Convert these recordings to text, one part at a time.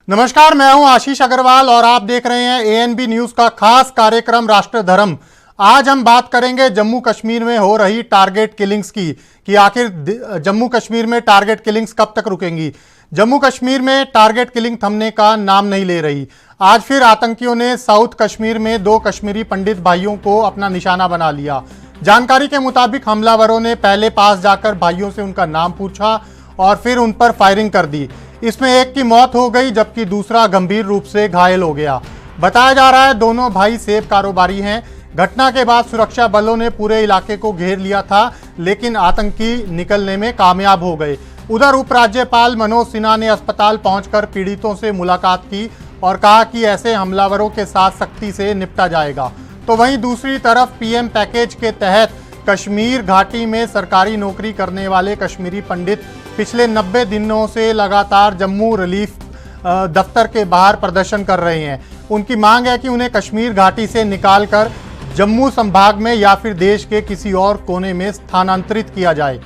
नमस्कार, मैं हूं आशीष अग्रवाल और आप देख रहे हैं एएनबी न्यूज का खास कार्यक्रम राष्ट्र धर्म। आज हम बात करेंगे जम्मू कश्मीर में हो रही टारगेट किलिंग्स की कि आखिर जम्मू कश्मीर में टारगेट किलिंग्स कब तक रुकेंगी। जम्मू कश्मीर में टारगेट किलिंग थमने का नाम नहीं ले रही। आज फिर आतंकियों ने साउथ कश्मीर में 2 कश्मीरी पंडित भाइयों को अपना निशाना बना लिया। जानकारी के मुताबिक हमलावरों ने पहले पास जाकर भाइयों से उनका नाम पूछा और फिर उन पर फायरिंग कर दी। इसमें एक की मौत हो गई जबकि दूसरा गंभीर रूप से घायल हो गया। बताया जा रहा है दोनों भाई सेब कारोबारी हैं। घटना के बाद सुरक्षा बलों ने पूरे इलाके को घेर लिया था, लेकिन आतंकी निकलने में कामयाब हो गए। उधर उपराज्यपाल मनोज सिन्हा ने अस्पताल पहुंचकर पीड़ितों से मुलाकात की और कहा कि ऐसे हमलावरों के साथ सख्ती से निपटा जाएगा। तो वहीं दूसरी तरफ पीएम पैकेज के तहत कश्मीर घाटी में सरकारी नौकरी करने वाले कश्मीरी पंडित पिछले 90 दिनों से लगातार जम्मू रिलीफ दफ्तर के बाहर प्रदर्शन कर रहे हैं। उनकी मांग है कि उन्हें कश्मीर घाटी से निकालकर जम्मू संभाग में या फिर देश के किसी और कोने में स्थानांतरित किया जाए।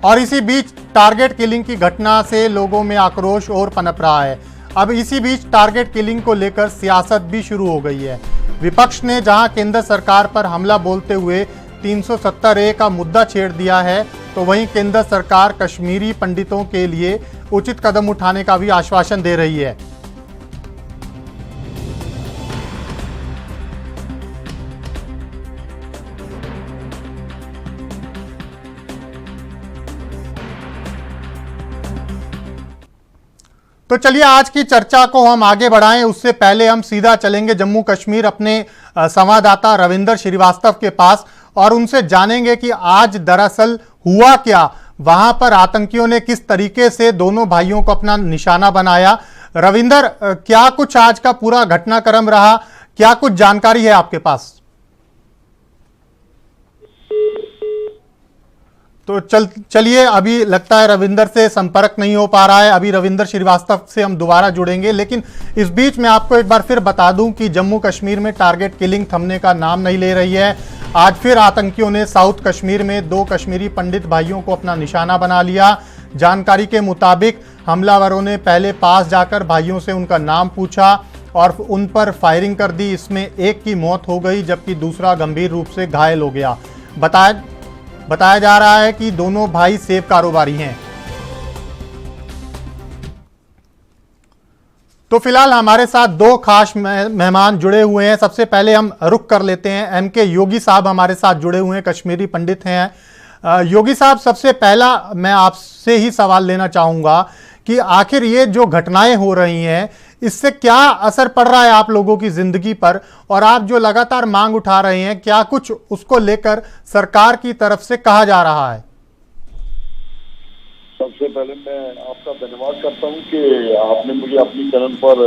और इसी बीच टारगेट किलिंग की घटना से लोगों में आक्रोश और पनप रहा है। अब इसी बीच टारगेट किलिंग को लेकर सियासत भी शुरू हो गई है। विपक्ष ने जहां केंद्र सरकार पर हमला बोलते हुए 370A का मुद्दा छेड़ दिया है, तो वहीं केंद्र सरकार कश्मीरी पंडितों के लिए उचित कदम उठाने का भी आश्वासन दे रही है। तो चलिए आज की चर्चा को हम आगे बढ़ाएं। उससे पहले हम सीधा चलेंगे जम्मू कश्मीर अपने संवाददाता रविंदर श्रीवास्तव के पास और उनसे जानेंगे कि आज दरअसल हुआ क्या, वहां पर आतंकियों ने किस तरीके से दोनों भाइयों को अपना निशाना बनाया। रविंदर, क्या कुछ आज का पूरा घटनाक्रम रहा, क्या कुछ जानकारी है आपके पास? तो चलिए, अभी लगता है रविंदर से संपर्क नहीं हो पा रहा है। अभी रविंदर श्रीवास्तव से हम दोबारा जुड़ेंगे, लेकिन इस बीच मैं आपको एक बार फिर बता दूं कि जम्मू कश्मीर में टारगेट किलिंग थमने का नाम नहीं ले रही है। आज फिर आतंकियों ने साउथ कश्मीर में 2 कश्मीरी पंडित भाइयों को अपना निशाना बना लिया। जानकारी के मुताबिक हमलावरों ने पहले पास जाकर भाइयों से उनका नाम पूछा और उन पर फायरिंग कर दी। इसमें एक की मौत हो गई जबकि दूसरा गंभीर रूप से घायल हो गया। बताया जा रहा है कि दोनों भाई सेब कारोबारी हैं। तो फिलहाल हमारे साथ 2 खास मेहमान जुड़े हुए हैं। सबसे पहले हम रुख कर लेते हैं, एमके योगी साहब हमारे साथ जुड़े हुए हैं, कश्मीरी पंडित हैं। योगी साहब, सबसे पहला मैं आपसे ही सवाल लेना चाहूंगा कि आखिर ये जो घटनाएं हो रही हैं इससे क्या असर पड़ रहा है आप लोगों की जिंदगी पर, और आप जो लगातार मांग उठा रहे हैं क्या कुछ उसको लेकर सरकार की तरफ से कहा जा रहा है? सबसे पहले मैं आपका धन्यवाद करता हूं कि आपने मुझे अपनी चैनल पर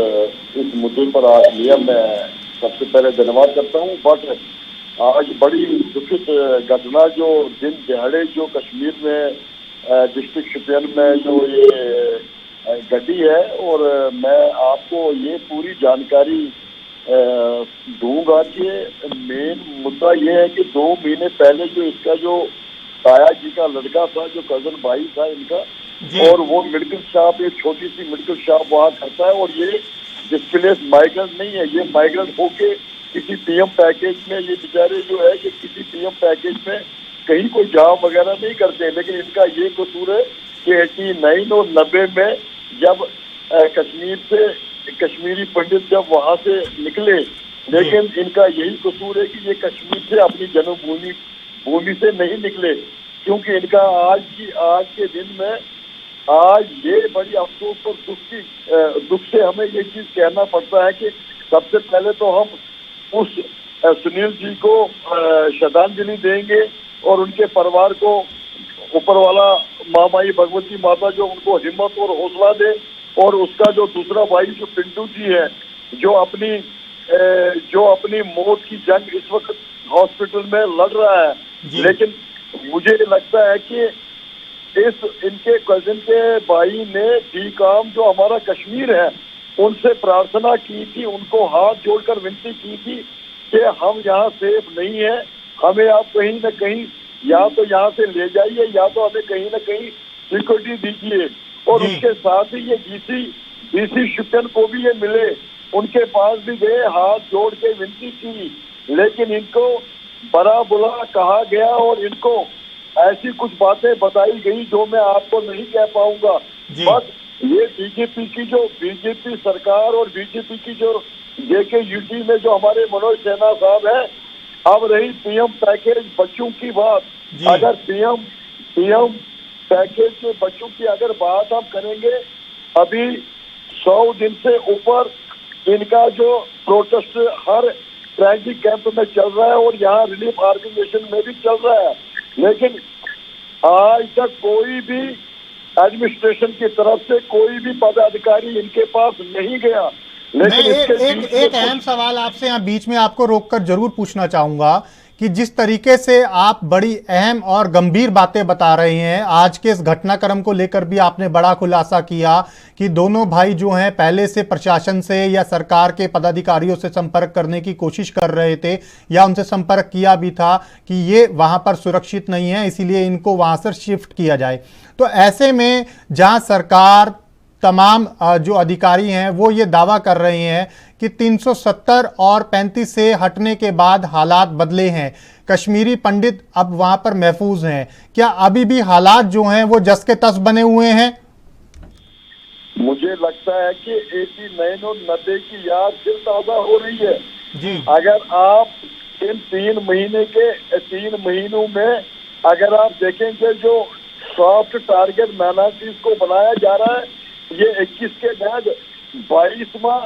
इस मुद्दे पर आज लिया। मैं सबसे पहले धन्यवाद करता हूं। बट आज बड़ी दुखित घटना जो दिन दिहाड़े जो कश्मीर में डिस्ट्रिक्ट शोपियान में जो ये घटी है, और मैं आपको ये पूरी जानकारी दूंगा कि मेन मुद्दा ये है कि 2 महीने पहले जो इसका जो ताया जी का लड़का था, जो कजन भाई था इनका, और वो मेडिकल शॉप, एक छोटी सी मेडिकल शॉप वहाँ करता है, और ये डिस्प्लेस माइग्रेंट नहीं है, ये माइग्रेंट होके किसी पीएम पैकेज में, ये बेचारे जो है कि किसी पीएम पैकेज में कहीं कोई जॉब वगैरह नहीं करते। लेकिन इनका ये कसूर है कि 89 और 90 में जब कश्मीर से कश्मीरी पंडित जब वहाँ से निकले, लेकिन इनका यही कसूर है कि ये कश्मीर से अपनी जन्मभूमि से नहीं निकले, क्योंकि इनका आज के दिन में आज ये बड़ी अफसोस और दुख से हमें ये चीज कहना पड़ता है कि सबसे पहले तो हम उस सुनील जी को श्रद्धांजलि देंगे और उनके परिवार को ऊपर वाला मामाई भगवती माता जो उनको हिम्मत और हौसला दे, और उसका जो दूसरा भाई जो पिंटू जी है जो अपनी मौत की जंग इस वक्त हॉस्पिटल में लड़ रहा है। लेकिन मुझे लगता है कि इनके कजिन के भाई ने डीकाम जो हमारा कश्मीर है उनसे प्रार्थना की थी, उनको हाथ जोड़कर विनती की थी कि हम यहाँ सेफ नहीं है, हमें आप कहीं न कहीं या तो यहाँ से ले जाइए या तो हमें कहीं ना कहीं सिक्योरिटी दीजिए। और उसके साथ ही ये डीसी शुक्न को भी ये मिले, उनके पास भी गए, हाथ जोड़ के विनती की, लेकिन इनको बड़ा बुरा कहा गया और इनको ऐसी कुछ बातें बताई गई जो मैं आपको नहीं कह पाऊंगा। बस ये बीजेपी सरकार और बीजेपी की जो जेके यूटी में जो हमारे मनोज सिन्हा साहब है, अब रही पीएम पैकेज बच्चों की बात, अगर पीएम पैकेज के बच्चों की अगर बात आप करेंगे, अभी 100 दिन से ऊपर इनका जो प्रोटेस्ट हर ट्रैजिक कैंप में चल रहा है और यहाँ रिलीफ ऑर्गेनाइजेशन में भी चल रहा है, लेकिन आज तक कोई भी एडमिनिस्ट्रेशन की तरफ से कोई भी पदाधिकारी इनके पास नहीं गया। लेकिन एक अहम सवाल आपसे यहाँ बीच में आपको रोककर जरूर पूछना चाहूंगा कि जिस तरीके से आप बड़ी अहम और गंभीर बातें बता रहे हैं, आज के इस घटनाक्रम को लेकर भी आपने बड़ा खुलासा किया कि दोनों भाई जो हैं पहले से प्रशासन से या सरकार के पदाधिकारियों से संपर्क करने की कोशिश कर रहे थे या उनसे संपर्क किया भी था कि ये वहां पर सुरक्षित नहीं है, इसीलिए इनको वहां से शिफ्ट किया जाए। तो ऐसे में जहां सरकार, तमाम जो अधिकारी हैं वो ये दावा कर रहे हैं कि 370 और 35 से हटने के बाद हालात बदले हैं, कश्मीरी पंडित अब वहां पर महफूज हैं, क्या अभी भी हालात जो हैं वो जस के तस बने हुए हैं? मुझे लगता है कि 89 और 90 की याद फिर ताजा हो रही है जी। अगर आप इन 3 महीनों में अगर आप देखेंगे जो सॉफ्ट टारगेट एनालिसिस को बनाया जा रहा है, ये 21 के बाद 22वां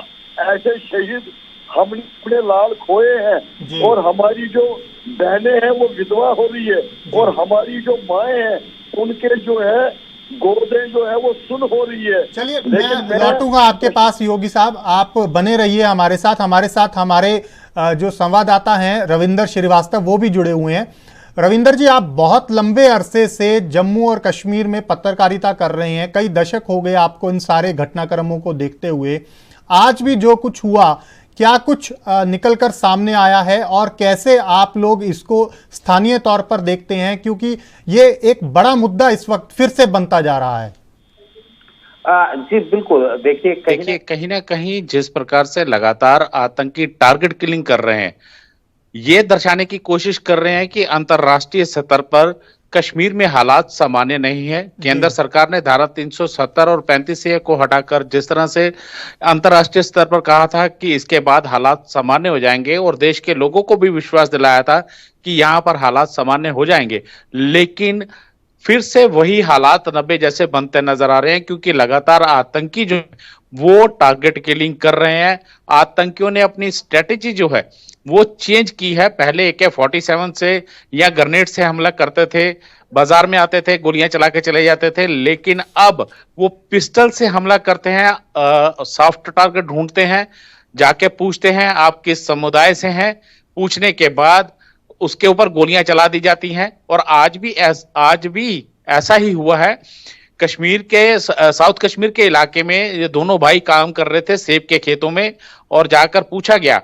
ऐसे शहीद हमने अपने लाल खोए हैं और हमारी जो बहनें हैं वो विधवा हो रही है और हमारी जो माएँ हैं उनके जो है गोदें जो है वो सुन हो रही है। चलिए मैं लौटूंगा आपके पास योगी साहब, आप बने रहिए हमारे साथ हमारे जो संवाददाता हैं रविंदर श्रीवास्तव वो भी जुड़े हुए हैं। रविंदर जी, आप बहुत लंबे अरसे से जम्मू और कश्मीर में पत्रकारिता कर रहे हैं, कई दशक हो गए आपको इन सारे घटनाक्रमों को देखते हुए। आज भी जो कुछ हुआ, क्या कुछ निकलकर सामने आया है और कैसे आप लोग इसको स्थानीय तौर पर देखते हैं, क्योंकि ये एक बड़ा मुद्दा इस वक्त फिर से बनता जा रहा है? जी बिल्कुल, देखिए कहीं ना कहीं जिस प्रकार से लगातार आतंकी टारगेट किलिंग कर रहे हैं, ये दर्शाने की कोशिश कर रहे हैं कि अंतर्राष्ट्रीय स्तर पर कश्मीर में हालात सामान्य नहीं है। केंद्र सरकार ने धारा 370 और 35A को हटाकर जिस तरह से अंतर्राष्ट्रीय स्तर पर कहा था कि इसके बाद हालात सामान्य हो जाएंगे और देश के लोगों को भी विश्वास दिलाया था कि यहाँ पर हालात सामान्य हो जाएंगे, लेकिन फिर से वही हालात 90 जैसे बनते नजर आ रहे हैं, क्योंकि लगातार आतंकी जो वो टारगेट किलिंग कर रहे हैं। आतंकियों ने अपनी स्ट्रेटेजी जो है वो चेंज की है। पहले AK-47 से या ग्रेनेड से हमला करते थे, बाजार में आते थे, गोलियां चला के चले जाते थे, लेकिन अब वो पिस्टल से हमला करते हैं, सॉफ्ट टारगेट ढूंढते हैं, जाके पूछते हैं आप किस समुदाय से हैं, पूछने के बाद उसके ऊपर गोलियां चला दी जाती हैं। और आज भी ऐसा ही हुआ है। कश्मीर के साउथ कश्मीर के इलाके में ये दोनों भाई काम कर रहे थे सेब के खेतों में, और जाकर पूछा गया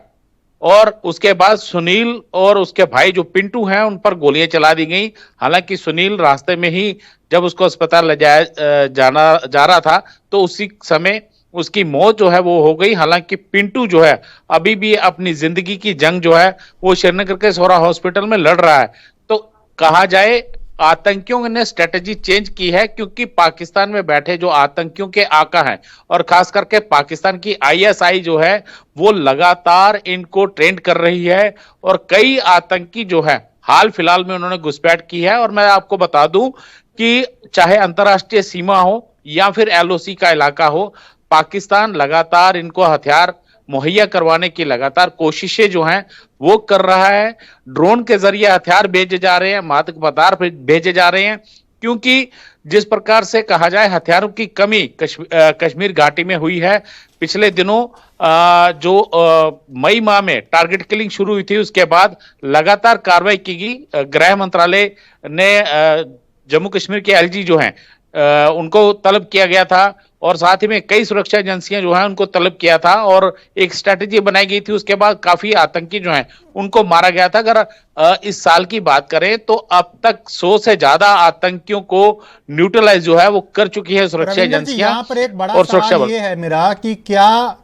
और उसके बाद सुनील और उसके भाई जो पिंटू हैं उन पर गोलियां चला दी गई। हालांकि सुनील रास्ते में ही जब उसको अस्पताल ले जा रहा था तो उसी समय उसकी मौत जो है वो हो गई। हालांकि पिंटू जो है अभी भी अपनी जिंदगी की जंग जो है वो श्रीनगर के सोरा हॉस्पिटल में लड़ रहा है। तो कहा जाए आतंकियों ने स्ट्रेटेजी चेंज की है, क्योंकि पाकिस्तान में बैठे जो आतंकियों के आका हैं और खास करके पाकिस्तान की ISI जो है वो लगातार इनको ट्रेंड कर रही है और कई आतंकी जो है हाल फिलहाल में उन्होंने घुसपैठ की है। और मैं आपको बता दूं कि चाहे अंतरराष्ट्रीय सीमा हो या फिर LOC का इलाका हो, पाकिस्तान लगातार इनको हथियार मुहैया करवाने की लगातार कोशिशें जो हैं वो कर रहा है। ड्रोन के जरिए हथियार भेजे जा रहे हैं, मादक पदार्थ भेजे जा रहे हैं, क्योंकि जिस प्रकार से कहा जाए हथियारों की कमी कश्मीर घाटी में हुई है। पिछले दिनों मई माह में टारगेट किलिंग शुरू हुई थी, उसके बाद लगातार कार्रवाई की गई। गृह मंत्रालय ने जम्मू कश्मीर के LG जो हैं उनको तलब किया गया था और साथ ही में कई सुरक्षा एजेंसियां जो है उनको तलब किया था और एक स्ट्रेटेजी बनाई गई थी। उसके बाद काफी आतंकी जो है उनको मारा गया था। अगर इस साल की बात करें तो अब तक 100 से ज्यादा आतंकियों को न्यूट्रलाइज जो है वो कर चुकी है सुरक्षा एजेंसियां। यहाँ पर एक बड़ा और सवाल ये है मेरा कि क्या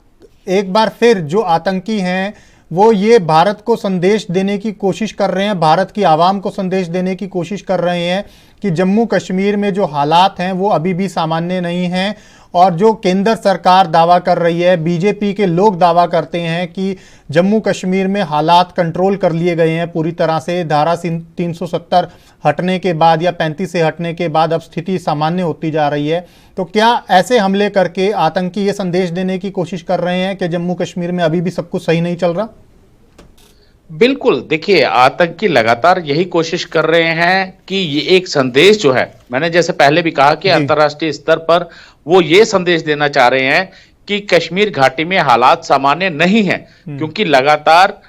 एक बार फिर जो आतंकी हैं वो ये भारत को संदेश देने की कोशिश कर रहे हैं, भारत की आवाम को संदेश देने की कोशिश कर रहे हैं कि जम्मू कश्मीर में जो हालात हैं वो अभी भी सामान्य नहीं हैं, और जो केंद्र सरकार दावा कर रही है, बीजेपी के लोग दावा करते हैं कि जम्मू कश्मीर में हालात कंट्रोल कर लिए गए हैं पूरी तरह से, धारा 370 हटने के बाद या 35 से हटने के बाद अब स्थिति सामान्य होती जा रही है। तो क्या ऐसे हमले करके आतंकी ये संदेश देने की कोशिश कर रहे हैं कि जम्मू कश्मीर में अभी भी सब कुछ सही नहीं चल रहा? बिल्कुल, देखिए आतंकी लगातार यही कोशिश कर रहे हैं कि ये एक संदेश जो है, मैंने जैसे पहले भी कहा कि अंतर्राष्ट्रीय स्तर पर वो ये संदेश देना चाह रहे हैं कि कश्मीर घाटी में हालात सामान्य नहीं है, क्योंकि लगातार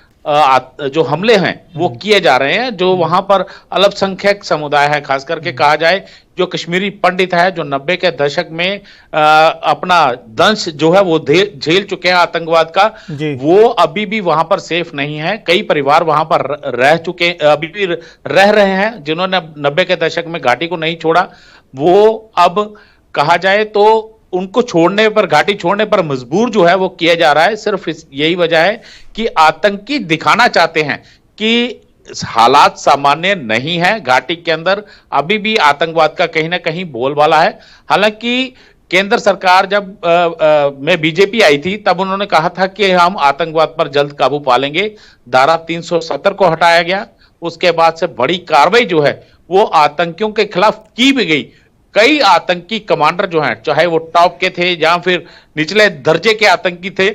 जो हमले हैं वो किए जा रहे हैं। जो वहां पर अल्पसंख्यक समुदाय है, खास करके कहा जाए जो कश्मीरी पंडित है, जो 90 के दशक में अपना दंश जो है वो झेल चुके हैं आतंकवाद का, वो अभी भी वहां पर सेफ नहीं है। कई परिवार वहां पर रह चुके, अभी भी रह रहे हैं, जिन्होंने 90 के दशक में घाटी को नहीं छोड़ा, वो अब कहा जाए तो उनको छोड़ने पर, घाटी छोड़ने पर मजबूर जो है वो किया जा रहा है। सिर्फ यही वजह है कि आतंकी दिखाना चाहते हैं कि हालात सामान्य नहीं है, घाटी के अंदर अभी भी आतंकवाद का कहीं ना कहीं बोलबाला है। हालांकि केंद्र सरकार जब में बीजेपी आई थी तब उन्होंने कहा था कि हम आतंकवाद पर जल्द काबू पा लेंगे। धारा 370 को हटाया गया, उसके बाद से बड़ी कार्रवाई जो है वो आतंकियों के खिलाफ की भी गई। कई आतंकी कमांडर जो हैं, चाहे वो टॉप के थे या फिर निचले दर्जे के आतंकी थे,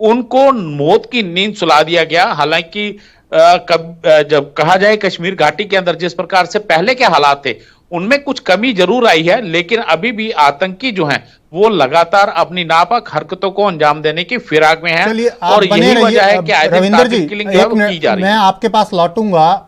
उनको मौत की नींद सुला दिया गया। हालांकि जब कहा जाए कश्मीर घाटी के अंदर जिस प्रकार से पहले के हालात थे उनमें कुछ कमी जरूर आई है, लेकिन अभी भी आतंकी जो हैं वो लगातार अपनी नापाक हरकतों को अंजाम देने की फिराक में हैं। और यही वजह है कि रविंदर जी, मैं आपके पास लौटूंगा।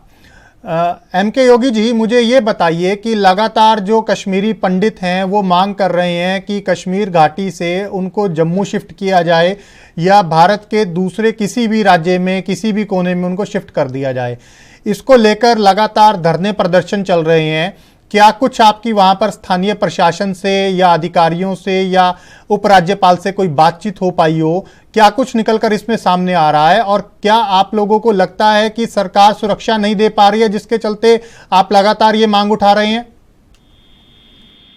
एमके योगी जी, मुझे ये बताइए कि लगातार जो कश्मीरी पंडित हैं वो मांग कर रहे हैं कि कश्मीर घाटी से उनको जम्मू शिफ्ट किया जाए या भारत के दूसरे किसी भी राज्य में, किसी भी कोने में उनको शिफ्ट कर दिया जाए। इसको लेकर लगातार धरने प्रदर्शन चल रहे हैं। क्या कुछ आपकी वहां पर स्थानीय प्रशासन से या अधिकारियों से या उपराज्यपाल से कोई बातचीत हो पाई हो? क्या कुछ निकलकर इसमें सामने आ रहा है, और क्या आप लोगों को लगता है कि सरकार सुरक्षा नहीं दे पा रही है जिसके चलते आप लगातार ये मांग उठा रहे हैं?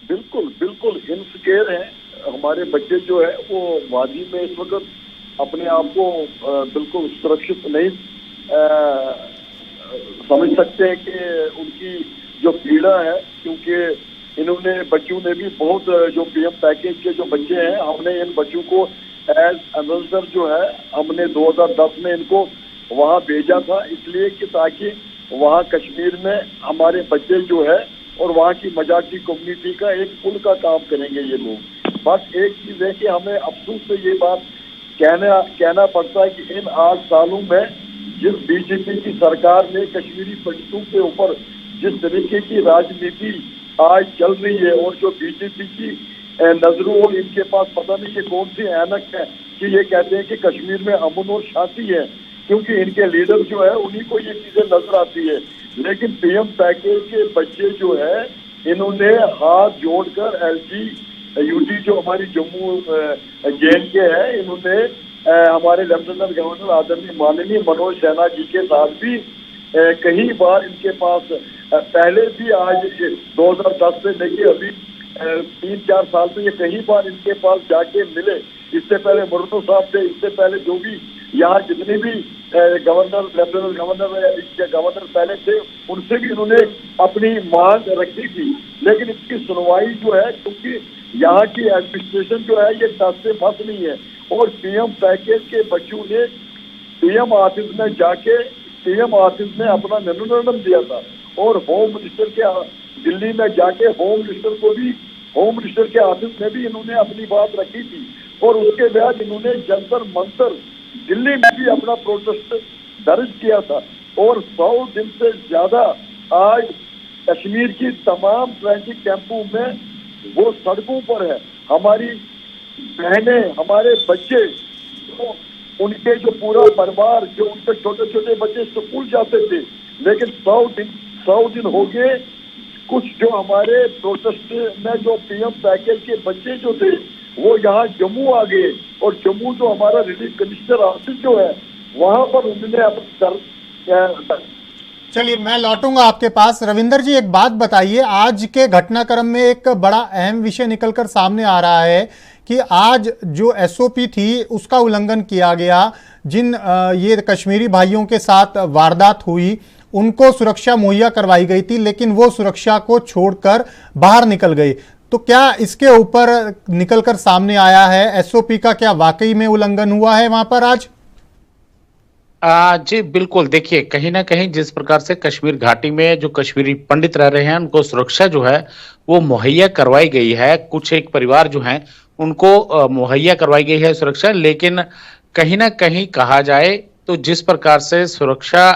बिल्कुल बिल्कुल इनसिक्योर हैं हमारे बच्चे जो है वो वादी में इस वक्त अपने आप को बिल्कुल सुरक्षित नहीं समझ सकते हैं कि उनकी जो पीड़ा है, क्योंकि इन्होंने बच्चों ने भी बहुत जो पीएम पैकेज के जो बच्चे हैं, हमने इन बच्चों को एज एम्बेसडर जो है हमने 2010 में इनको वहाँ भेजा था, इसलिए कि ताकि वहाँ कश्मीर में हमारे बच्चे जो है और वहाँ की मजाकी कम्युनिटी का एक पुल का काम करेंगे ये लोग। बस एक चीज है कि हमें अफसोस से ये बात कहना पड़ता है कि इन 8 सालों में जिस बीजेपी की सरकार ने कश्मीरी पंडितों के ऊपर जिस तरीके की राजनीति आज चल रही है, और जो बीजेपी की नजरों और इनके पास पता नहीं ये कौन सी ऐनक है कि ये कहते हैं कि कश्मीर में अमन और शांति है, क्योंकि इनके लीडर जो है उन्हीं को ये चीजें नजर आती है। लेकिन पीएम पैकेज के बच्चे जो है इन्होंने हाथ जोड़कर LGUT जो हमारी जम्मू JNK है, इन्होंने हमारे लेफ्टिनेंट गवर्नर आदरणीय माननीय मनोज सिन्हा जी के साथ भी कई बार इनके पास पहले भी, आज 2010 से लेके अभी 3-4 साल से ये कई बार इनके पास जाके मिले। इससे पहले मुर्तू साहब थे, इससे पहले जो भी यहाँ जितने भी गवर्नर, लेफ्टिनेंट गवर्नर पहले थे, उनसे भी इन्होंने अपनी मांग रखी थी। लेकिन इसकी सुनवाई जो है, क्योंकि यहाँ की एडमिनिस्ट्रेशन जो है ये टस से फंस नहीं है, और पीएम पैकेज के बच्चों ने पीएम ऑफिस में जाके पीएम ऑफिस में अपना मेमोरेंडम दिया था, और होम मिनिस्टर के दिल्ली में जाके होम मिनिस्टर के ऑफिस में भी इन्होंने अपनी बात रखी थी, और उसके बाद इन्होंने जंतर मंतर दिल्ली में भी अपना प्रोटेस्ट दर्ज किया था। और 100 दिन से ज्यादा आज कश्मीर की तमाम ट्रैफिक कैंपों में वो सड़कों पर है। हमारी बहनें, हमारे बच्चे, तो उनके जो पूरा परिवार, जो उनके छोटे छोटे बच्चे स्कूल जाते थे, लेकिन 100 दिन हो गए। कुछ जो हमारे प्रोटेस्ट में जो पीएम पैकेज के बच्चे जो थे वो यहाँ जम्मू आ गए, और जम्मू जो हमारा रिलीफ कमिश्नर ऑफिस जो है वहां पर उन्होंने अपना। चलिए मैं लौटूंगा आपके पास। रविंदर जी, एक बात बताइए, आज के घटनाक्रम में एक बड़ा अहम विषय निकलकर सामने आ रहा है कि आज जो एसओपी थी उसका उल्लंघन किया गया। जिन ये कश्मीरी भाइयों के साथ वारदात हुई उनको सुरक्षा मुहैया करवाई गई थी, लेकिन वो सुरक्षा को छोड़कर बाहर निकल गए। तो क्या इसके ऊपर निकलकर सामने आया है एसओपी का क्या वाकई में उल्लंघन हुआ है वहां पर आज? जी बिल्कुल। देखिए, कहीं ना कहीं जिस प्रकार से कश्मीर घाटी में जो कश्मीरी पंडित रह रहे हैं उनको सुरक्षा जो है वो मुहैया करवाई गई है। कुछ एक परिवार जो हैं उनको मुहैया करवाई गई है सुरक्षा, लेकिन कहीं ना कहीं कहा जाए तो जिस प्रकार से सुरक्षा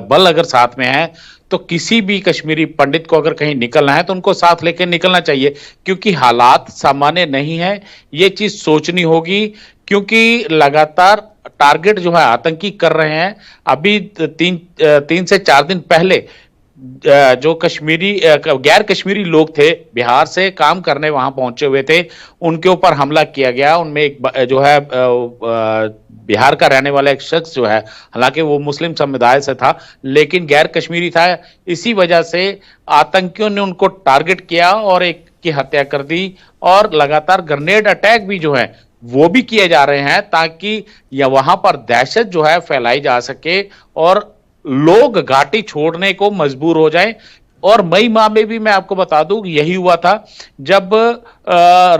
बल अगर साथ में है तो किसी भी कश्मीरी पंडित को अगर कहीं निकलना है तो उनको साथ लेकर निकलना चाहिए, क्योंकि हालात सामान्य नहीं है। ये चीज सोचनी होगी, क्योंकि लगातार टारगेट जो है आतंकी कर रहे हैं। अभी तीन से 4 दिन पहले जो कश्मीरी गैर कश्मीरी लोग थे, बिहार से काम करने वहां पहुंचे हुए थे, उनके ऊपर हमला किया गया। उनमें एक जो है बिहार का रहने वाला एक शख्स जो है, हालांकि वो मुस्लिम समुदाय से था लेकिन गैर कश्मीरी था। इसी वजह से आतंकियों ने उनको टारगेट किया और एक की हत्या कर दी, और लगातार ग्रेनेड अटैक भी जो है वो भी किए जा रहे हैं ताकि या वहां पर दहशत जो है फैलाई जा सके और लोग घाटी छोड़ने को मजबूर हो जाएं। और मई माह में भी मैं आपको बता दूं यही हुआ था, जब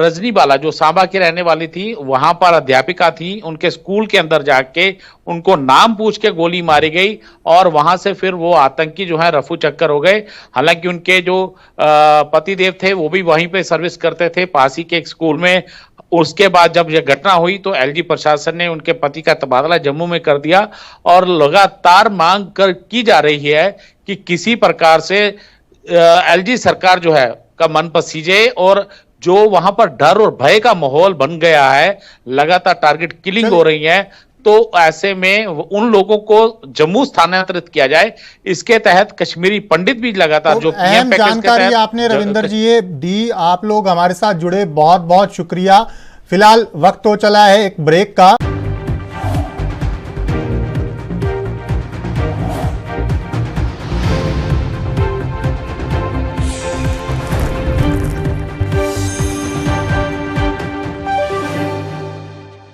रजनी बाला जो सांबा की रहने वाली थी, वहां पर अध्यापिका थी, उनके स्कूल के अंदर जाके उनको नाम पूछ के गोली मारी गई और वहां से फिर वो आतंकी जो है रफू चक्कर हो गए। हालांकि उनके जो पतिदेव थे वो भी वहीं पे सर्विस करते थे पास ही के एक स्कूल में। उसके बाद जब यह घटना हुई तो एलजी प्रशासन ने उनके पति का तबादला जम्मू में कर दिया, और लगातार मांग की जा रही है कि किसी प्रकार से एलजी सरकार जो है का मन पसीजे, और जो वहां पर डर और भय का माहौल बन गया है, लगातार टारगेट किलिंग हो रही है, तो ऐसे में उन लोगों को जम्मू स्थानांतरित किया जाए। इसके तहत कश्मीरी पंडित भी लगातार तो जो अहम जानकारी आपने रविंदर जी ये दी। आप लोग हमारे साथ जुड़े, बहुत बहुत शुक्रिया। फिलहाल वक्त हो चला है एक ब्रेक का।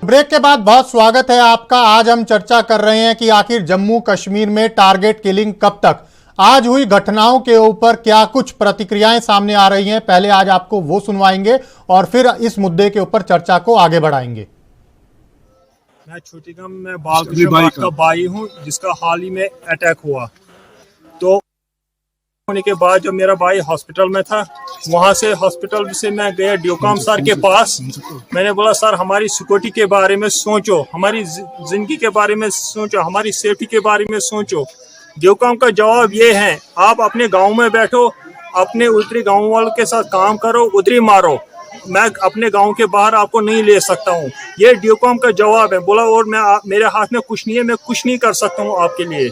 ब्रेक के बाद बहुत स्वागत है आपका। आज हम चर्चा कर रहे हैं कि आखिर जम्मू कश्मीर में टारगेट किलिंग कब तक। आज हुई घटनाओं के ऊपर क्या कुछ प्रतिक्रियाएं सामने आ रही हैं, पहले आज आपको वो सुनवाएंगे और फिर इस मुद्दे के ऊपर चर्चा को आगे बढ़ाएंगे। मैं छोटीगाम में बालकृष्ण का भाई हूँ, जिसका हाल ही में अटैक हुआ। तो होने के बाद जब मेरा भाई हॉस्पिटल में था, वहां से हॉस्पिटल से मैं गया ड्योकाम सर के पास। मैंने बोला, सर हमारी सिक्योरिटी के बारे में सोचो, हमारी जिंदगी के बारे में सोचो, हमारी सेफ्टी के बारे में सोचो। ड्योकाम का जवाब ये है, आप अपने गांव में बैठो, अपने उधरी गांव वालों के साथ काम करो, उधरी मारो, मैं अपने गांव के बाहर आपको नहीं ले सकता हूँ। ये ड्योकाम का जवाब है। बोला, और मेरे हाथ में कुछ नहीं है, मैं कुछ नहीं कर सकता हूँ आपके लिए।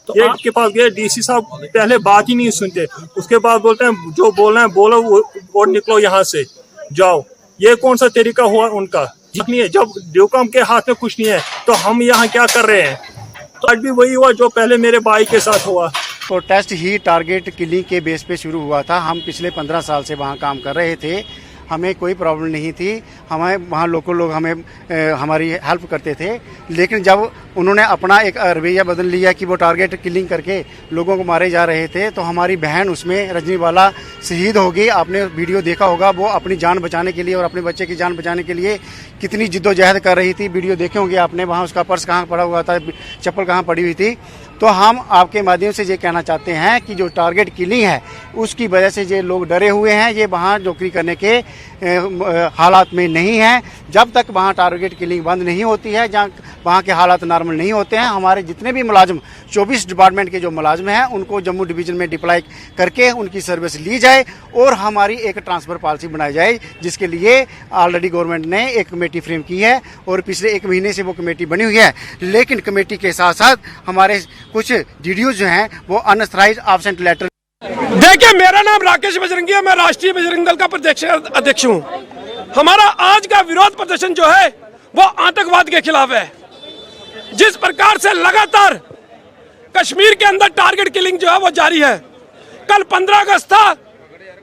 तो ये के पास गए, डीसी साहब पहले बात ही नहीं सुनते, उसके बाद बोलते हैं जो बोलना है बोलो और निकलो यहाँ से, जाओ। ये कौन सा तरीका हुआ उनका? नहीं है, जब ड्योकाम के हाथ में कुछ नहीं है तो हम यहाँ क्या कर रहे हैं? तो आज भी वही हुआ जो पहले मेरे भाई के साथ हुआ। प्रोटेस्ट ही टारगेट किलिंग के बेस पे शुरू हुआ था। हम पिछले 15 साल से वहाँ काम कर रहे थे, हमें कोई प्रॉब्लम नहीं थी। हमें वहाँ लोकल लोग हमें हमारी हेल्प करते थे। लेकिन जब उन्होंने अपना एक रवैया बदल लिया कि वो टारगेट किलिंग करके लोगों को मारे जा रहे थे, तो हमारी बहन उसमें रजनी वाला शहीद हो गई। आपने वीडियो देखा होगा, वो अपनी जान बचाने के लिए और अपने बच्चे की जान बचाने के लिए कितनी जिद्दोजहद कर रही थी। वीडियो देखे होंगे आपने, वहाँ उसका पर्स कहाँ पड़ा हुआ था, चप्पल कहाँ पड़ी हुई थी। तो हम आपके माध्यम से ये कहना चाहते हैं कि जो टारगेट किलिंग है उसकी वजह से ये लोग डरे हुए हैं, ये वहाँ नौकरी करने के हालात में नहीं हैं। जब तक वहाँ टारगेट किलिंग बंद नहीं होती है, जहाँ वहाँ के हालात नॉर्मल नहीं होते हैं, हमारे जितने भी मुलाजिम 24 डिपार्टमेंट के जो मुलाजिम हैं उनको जम्मू डिवीज़न में डिप्लॉय करके उनकी सर्विस ली जाए और हमारी एक ट्रांसफ़र पॉलिसी बनाई जाए, जिसके लिए ऑलरेडी गवर्नमेंट ने एक कमेटी फ्रेम की है और पिछले 1 महीने से वो कमेटी बनी हुई है। लेकिन कमेटी के साथ साथ हमारे कुछ डीडीओ जो हैं वो अनऑथराइज्ड एब्सेंट लेटर। देखिए, मेरा नाम राकेश बजरंगी है, मैं राष्ट्रीय बजरंग दल का प्रदेश अध्यक्ष हूँ। हमारा आज का विरोध प्रदर्शन जो है वो आतंकवाद के खिलाफ है। जिस प्रकार से लगातार कश्मीर के अंदर टारगेट किलिंग जो है वो जारी है। कल 15 अगस्त था,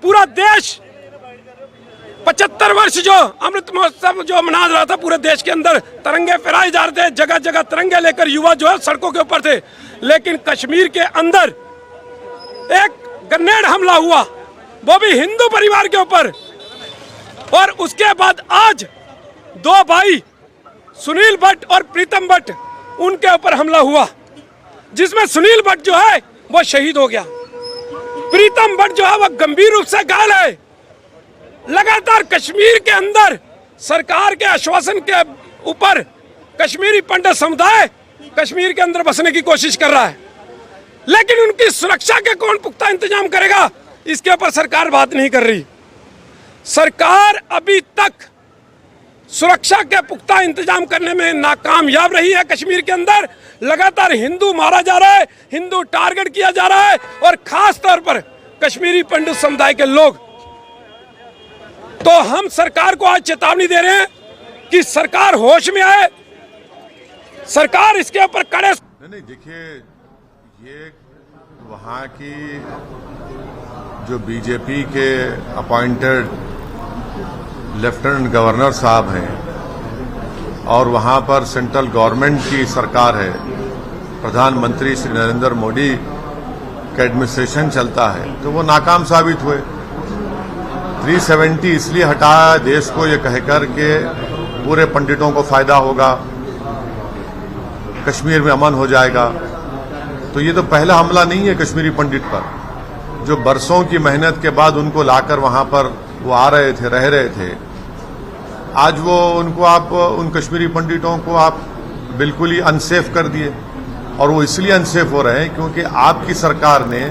पूरा देश 75 वर्ष जो अमृत महोत्सव जो मना रहा था, पूरे देश के अंदर तिरंगे फहराए जा रहे थे, जगह जगह तिरंगे लेकर युवा जो है सड़कों के ऊपर थे। लेकिन कश्मीर के अंदर एक ग्रेनेड हमला हुआ, वो भी हिंदू परिवार के ऊपर, और उसके बाद आज 2 भाई सुनील भट्ट और प्रीतम भट्ट, उनके ऊपर हमला हुआ, जिसमें सुनील भट्ट जो है वो शहीद हो गया, प्रीतम भट्ट जो है वो गंभीर रूप से घायल है। लगातार कश्मीर के अंदर सरकार के आश्वासन के ऊपर कश्मीरी पंडित समुदाय कश्मीर के अंदर बसने की कोशिश कर रहा है, लेकिन उनकी सुरक्षा के कौन पुख्ता इंतजाम करेगा, इसके ऊपर सरकार बात नहीं कर रही। सरकार अभी तक सुरक्षा के पुख्ता इंतजाम करने में नाकामयाब रही है। कश्मीर के अंदर लगातार हिंदू मारा जा रहा है, हिंदू टारगेट किया जा रहा है, और खास तौर पर कश्मीरी पंडित समुदाय के लोग। तो हम सरकार को आज चेतावनी दे रहे हैं कि सरकार होश में आए, सरकार इसके ऊपर कड़े। नहीं, देखिए, ये वहाँ की जो बीजेपी के अपॉइंटेड लेफ्टिनेंट गवर्नर साहब हैं और वहाँ पर सेंट्रल गवर्नमेंट की सरकार है, प्रधानमंत्री श्री नरेंद्र मोदी का एडमिनिस्ट्रेशन चलता है, तो वो नाकाम साबित हुए। 370 इसलिए हटाया देश को ये कहकर के पूरे पंडितों को फायदा होगा, कश्मीर में अमन हो जाएगा। तो ये तो पहला हमला नहीं है कश्मीरी पंडित पर, जो बरसों की मेहनत के बाद उनको लाकर वहां पर वो आ रहे थे, रह रहे थे। आज वो उनको आप उन कश्मीरी पंडितों को आप बिल्कुल ही अनसेफ कर दिए, और वो इसलिए अनसेफ हो रहे हैं क्योंकि आपकी सरकार ने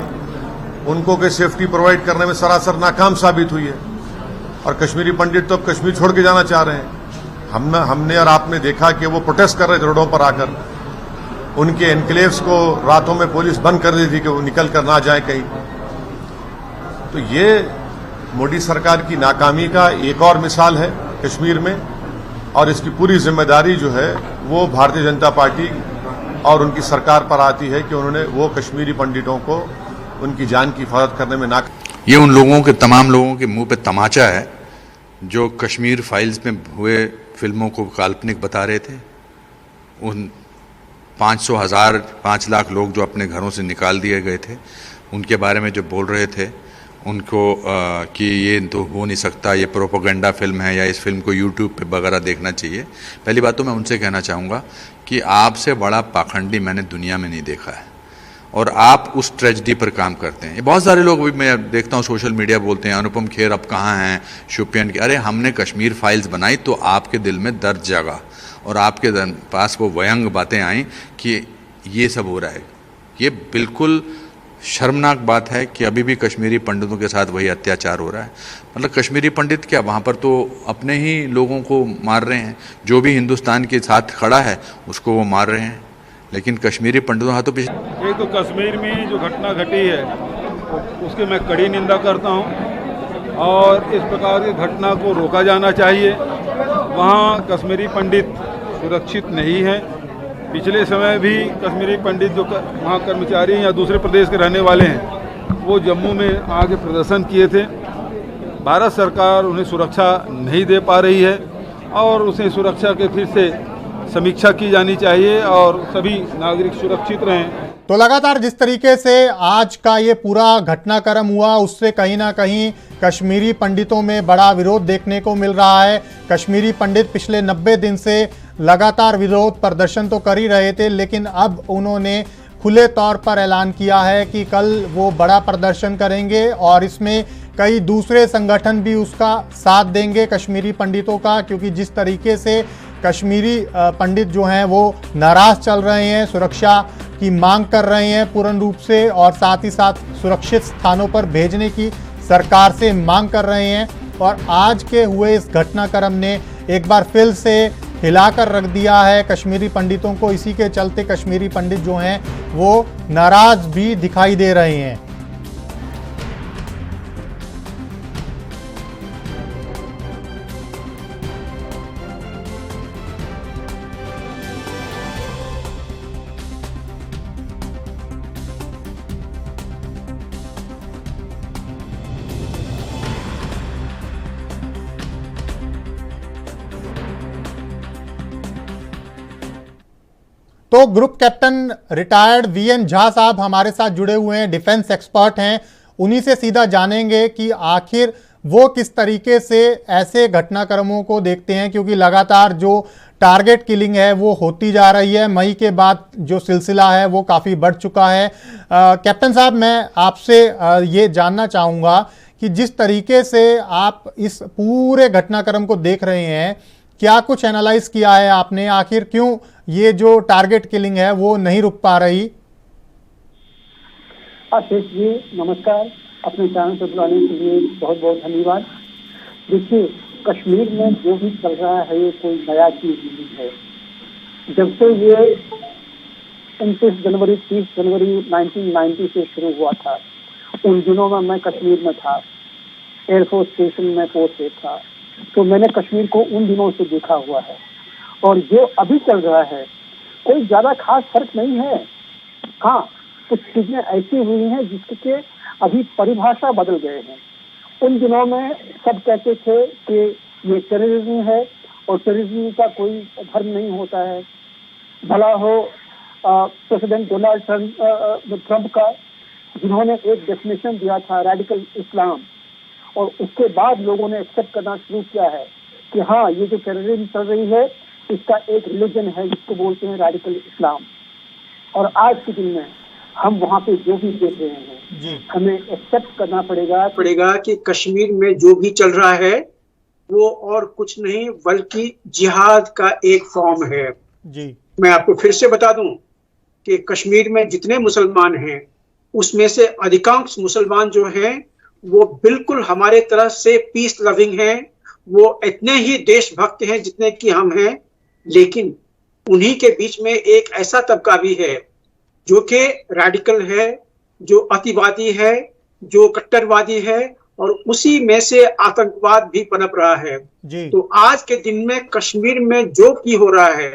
उनको के सेफ्टी प्रोवाइड करने में सरासर नाकाम साबित हुई है, और कश्मीरी पंडित तो अब कश्मीर छोड़ के जाना चाह रहे हैं। हमने और आपने देखा कि वो प्रोटेस्ट कर रहे थे रोडों पर आकर, उनके एनक्लेव्स को रातों में पुलिस बंद कर दी थी कि वो निकल कर ना जाए कहीं। तो ये मोदी सरकार की नाकामी का एक और मिसाल है कश्मीर में, और इसकी पूरी जिम्मेदारी जो है वो भारतीय जनता पार्टी और उनकी सरकार पर आती है कि उन्होंने वो कश्मीरी पंडितों को उनकी जान की हिफाजत करने में ये उन लोगों के, तमाम लोगों के मुंह पे तमाचा है जो कश्मीर फाइल्स में हुए फिल्मों को काल्पनिक बता रहे थे। उन 500, 1000, 5 लाख लोग जो अपने घरों से निकाल दिए गए थे, उनके बारे में जो बोल रहे थे उनको कि ये तो हो नहीं सकता, ये प्रोपेगेंडा फिल्म है, या इस फिल्म को यूट्यूब पे वगैरह देखना चाहिए। पहली बात तो मैं उनसे कहना चाहूँगा कि आपसे बड़ा पाखंडी मैंने दुनिया में नहीं देखा है, और आप उस ट्रेजेडी पर काम करते हैं। ये बहुत सारे लोग भी मैं देखता हूँ सोशल मीडिया बोलते हैं अनुपम खेर अब कहाँ हैं, शोपियान के। अरे हमने कश्मीर फाइल्स बनाई तो आपके दिल में दर्द जागा और आपके पास वो व्यंग बातें आई कि ये सब हो रहा है। ये बिल्कुल शर्मनाक बात है कि अभी भी कश्मीरी पंडितों के साथ वही अत्याचार हो रहा है। मतलब कश्मीरी पंडित क्या, वहाँ पर तो अपने ही लोगों को मार रहे हैं, जो भी हिंदुस्तान के साथ खड़ा है उसको वो मार रहे हैं, लेकिन कश्मीरी पंडितों हाथों पे। एक तो कश्मीर में जो घटना घटी है उसकी मैं कड़ी निंदा करता हूँ, और इस प्रकार की घटना को रोका जाना चाहिए। वहाँ कश्मीरी पंडित सुरक्षित नहीं है। पिछले समय भी कश्मीरी पंडित जो वहाँ कर्मचारी या दूसरे प्रदेश के रहने वाले हैं वो जम्मू में आके प्रदर्शन किए थे। भारत सरकार उन्हें सुरक्षा नहीं दे पा रही है, और उसे सुरक्षा के फिर से समीक्षा की जानी चाहिए और सभी नागरिक सुरक्षित रहें। तो लगातार जिस तरीके से आज का ये पूरा घटनाक्रम हुआ, उससे कहीं ना कहीं कश्मीरी पंडितों में बड़ा विरोध देखने को मिल रहा है। कश्मीरी पंडित पिछले 90 दिन से लगातार विरोध प्रदर्शन तो कर ही रहे थे, लेकिन अब उन्होंने खुले तौर पर ऐलान किया है कि कल वो बड़ा प्रदर्शन करेंगे और इसमें कई दूसरे संगठन भी उसका साथ देंगे कश्मीरी पंडितों का, क्योंकि जिस तरीके से कश्मीरी पंडित जो हैं वो नाराज़ चल रहे हैं, सुरक्षा की मांग कर रहे हैं पूर्ण रूप से, और साथ ही साथ सुरक्षित स्थानों पर भेजने की सरकार से मांग कर रहे हैं। और आज के हुए इस घटनाक्रम ने एक बार फिर से हिलाकर रख दिया है कश्मीरी पंडितों को। इसी के चलते कश्मीरी पंडित जो हैं वो नाराज़ भी दिखाई दे रहे हैं। तो group captain retired VN Jha साहब हमारे साथ जुड़े हुए हैं, डिफेंस एक्सपर्ट हैं। उन्हीं से सीधा जानेंगे कि आखिर वो किस तरीके से ऐसे घटनाक्रमों को देखते हैं, क्योंकि लगातार जो टारगेट किलिंग है वो होती जा रही है। मई के बाद जो सिलसिला है वो काफ़ी बढ़ चुका है। कैप्टन साहब, मैं आपसे ये जानना चाहूँगा कि जिस तरीके से आप इस पूरे घटनाक्रम को देख रहे हैं, क्या कुछ एनालाइज किया है आपने? आखिर क्यों ये जो टारगेट किलिंग है वो नहीं रुक पा रही? आशीष जी नमस्कार, अपने चैनल से बुलाने के लिए बहुत बहुत धन्यवाद। देखिए, कश्मीर में जो भी चल रहा है ये कोई नया चीज नहीं है। जब से ये 29 जनवरी 30 जनवरी 1990 से शुरू हुआ था, उन दिनों में मैं कश्मीर में था, एयरफोर्स स्टेशन में पोस्टेड था, तो मैंने कश्मीर को उन दिनों से देखा हुआ है। और जो अभी चल रहा है कोई ज्यादा खास फर्क नहीं है। हाँ, कुछ चीजें ऐसी हुई हैं जिसके अभी परिभाषा बदल गए हैं। उन दिनों में सब कहते थे कि ये टेररिज्म है और टेररिज्म का कोई धर्म नहीं होता है। भला हो प्रेसिडेंट डोनाल्ड ट्रंप का, जिन्होंने एक डेफिनेशन दिया था रेडिकल इस्लाम, और उसके बाद लोगों ने एक्सेप्ट करना शुरू किया है कि हाँ, ये जो टेररिज्म चल रही है इसका एक रिलीजन है जिसको बोलते हैं रेडिकल इस्लाम। और आज के दिन में हम वहाँ पे जो भी देख रहे हैं हमें एक्सेप्ट करना पड़ेगा कि कश्मीर में जो भी चल रहा है वो और कुछ नहीं बल्कि जिहाद का एक फॉर्म है। जी, मैं आपको फिर से बता दूं कि कश्मीर में जितने मुसलमान हैं उसमें से अधिकांश मुसलमान जो हैं वो बिल्कुल हमारे तरह से पीस लविंग हैं, वो इतने ही देशभक्त हैं जितने कि हम हैं। लेकिन उन्हीं के बीच में एक ऐसा तबका भी है जो कि रैडिकल है, जो अतिवादी है, जो कट्टरवादी है, और उसी में से आतंकवाद भी पनप रहा है। तो आज के दिन में कश्मीर में जो भी हो रहा है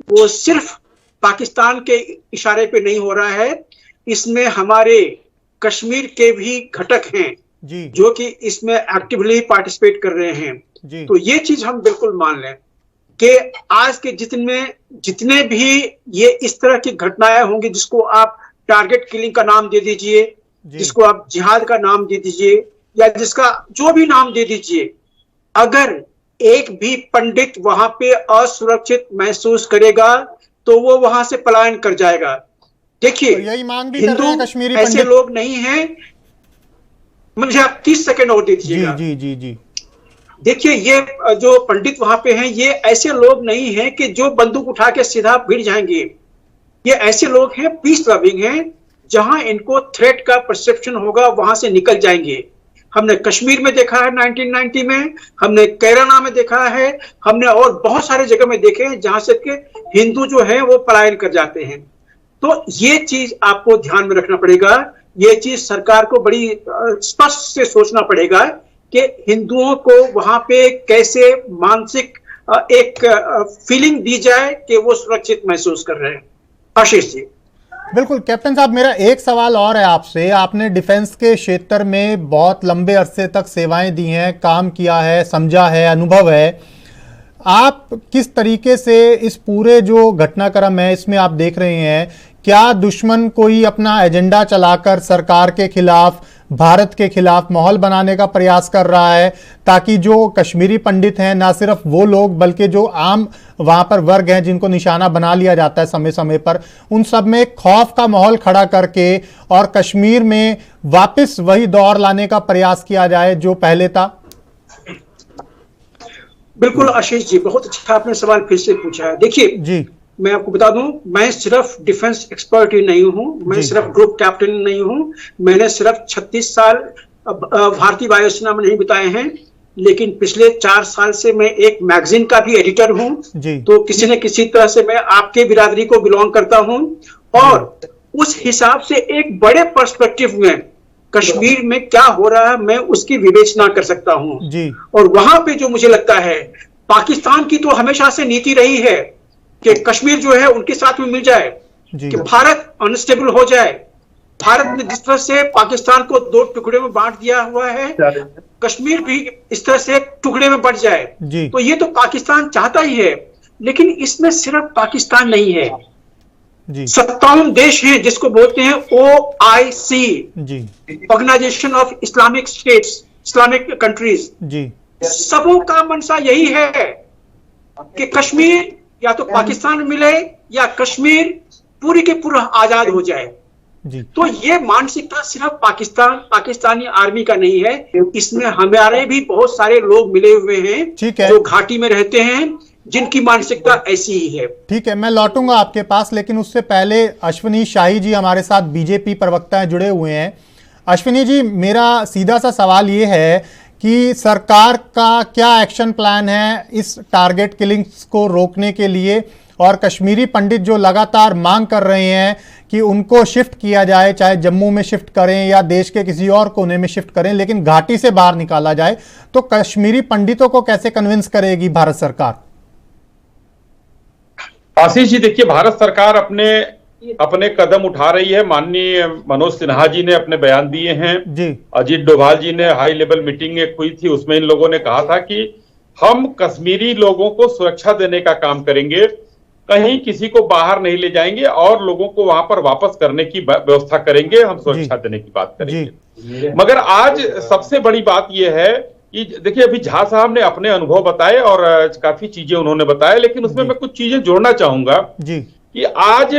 वो सिर्फ पाकिस्तान के इशारे पे नहीं हो रहा है, इसमें हमारे कश्मीर के भी घटक हैं जो कि इसमें एक्टिवली पार्टिसिपेट कर रहे हैं। तो ये चीज हम बिल्कुल मान लें कि आज के जितने भी ये इस तरह की घटनाएं होंगी जिसको आप टारगेट किलिंग का नाम दे दीजिए, जिसको आप जिहाद का नाम दे दीजिए, या जिसका जो भी नाम दे दीजिए, अगर एक भी पंडित वहां पे असुरक्षित महसूस करेगा तो वो वहां से पलायन कर जाएगा। देखिए, यही मांग भी हिंदू कश्मीरी ऐसे लोग नहीं हैं। मुझे आप 30 सेकंड और दे दीजिएगा। जी। देखिए, ये जो पंडित वहां पे हैं ये ऐसे लोग नहीं हैं कि जो बंदूक उठा के सीधा भिड़ जाएंगे। ये ऐसे लोग हैं, पीस लविंग हैं, जहां इनको थ्रेट का परसेप्शन होगा वहां से निकल जाएंगे। हमने कश्मीर में देखा है 1990 में, हमने कैराना में देखा है, हमने और बहुत सारे जगह में देखे हैं जहां से के हिंदू जो है वो पलायन कर जाते हैं। तो ये चीज आपको ध्यान में रखना पड़ेगा। ये चीज सरकार को बड़ी स्पष्ट से सोचना पड़ेगा कि हिंदुओं को वहां पे कैसे मानसिक एक फीलिंग दी जाए कि वो सुरक्षित महसूस कर रहे हैं। आशीष जी। बिल्कुल कैप्टन साहब, मेरा एक सवाल और है आपसे। आपने डिफेंस के क्षेत्र में बहुत लंबे अरसे तक सेवाएं दी हैं, काम किया है, समझा है, अनुभव है। आप किस तरीके से इस पूरे जो घटनाक्रम है इसमें आप देख रहे हैं? क्या दुश्मन कोई अपना एजेंडा चलाकर सरकार के खिलाफ भारत के खिलाफ माहौल बनाने का प्रयास कर रहा है, ताकि जो कश्मीरी पंडित हैं, ना सिर्फ वो लोग बल्कि जो आम वहां पर वर्ग हैं जिनको निशाना बना लिया जाता है समय समय पर, उन सब में एक खौफ का माहौल खड़ा करके और कश्मीर में वापस वही दौर लाने का प्रयास किया जाए जो पहले था। बिल्कुल आशीष जी, बहुत अच्छा आपने सवाल फिर से पूछा है। देखिए जी, मैं आपको बता दूं, मैं सिर्फ डिफेंस एक्सपर्ट ही नहीं हूं, मैं सिर्फ ग्रुप कैप्टन नहीं हूं, मैंने सिर्फ 36 साल भारतीय वायुसेना में नहीं बिताए हैं, लेकिन पिछले 4 साल से मैं एक मैगजीन का भी एडिटर हूं। तो किसी न किसी तरह से मैं आपके बिरादरी को बिलोंग करता हूं, और उस हिसाब से एक बड़े पर्सपेक्टिव में कश्मीर में क्या हो रहा है मैं उसकी विवेचना कर सकता हूं। और वहां पे जो मुझे लगता है, पाकिस्तान की तो हमेशा से नीति रही है कि कश्मीर जो है उनके साथ में मिल जाए, कि भारत अनस्टेबल हो जाए। भारत ने जिस तरह से पाकिस्तान को 2 टुकड़े में बांट दिया हुआ है, कश्मीर भी इस तरह से टुकड़े में बंट जाए। तो ये तो पाकिस्तान चाहता ही है, लेकिन इसमें सिर्फ पाकिस्तान नहीं है, 57 देश हैं जिसको बोलते हैं OIC, organisation of Islamic states, Islamic countries. सबों का मनसा यही है कि कश्मीर या तो पाकिस्तान में मिले या कश्मीर पूरी के पूरा आजाद हो जाए। तो ये मानसिकता सिर्फ पाकिस्तानी आर्मी का नहीं है, इसमें हमारे भी बहुत सारे लोग मिले हुए हैं जो घाटी में रहते हैं, जिनकी मानसिकता ऐसी ही है। ठीक है, मैं लौटूंगा आपके पास, लेकिन उससे पहले अश्विनी शाही जी हमारे साथ बीजेपी प्रवक्ता जुड़े हुए हैं। अश्विनी जी, मेरा सीधा सा सवाल ये है कि सरकार का क्या एक्शन प्लान है इस टारगेट किलिंग्स को रोकने के लिए, और कश्मीरी पंडित जो लगातार मांग कर रहे हैं कि उनको शिफ्ट किया जाए, चाहे जम्मू में शिफ्ट करें या देश के किसी और कोने में शिफ्ट करें, लेकिन घाटी से बाहर निकाला जाए, तो कश्मीरी पंडितों को कैसे कन्विंस करेगी भारत सरकार? आशीष जी, देखिए, भारत सरकार अपने कदम उठा रही है। माननीय मनोज सिन्हा जी ने अपने बयान दिए हैं जी। अजीत डोभाल जी ने हाई लेवल मीटिंग एक हुई थी, उसमें इन लोगों ने कहा था कि हम कश्मीरी लोगों को सुरक्षा देने का काम करेंगे, कहीं किसी को बाहर नहीं ले जाएंगे और लोगों को वहां पर वापस करने की व्यवस्था करेंगे, हम सुरक्षा देने की बात करेंगे। मगर आज सबसे बड़ी बात यह है कि देखिए, अभी झा साहब ने अपने अनुभव बताए और काफी चीजें उन्होंने बताया, लेकिन उसमें मैं कुछ चीजें जोड़ना चाहूंगा कि आज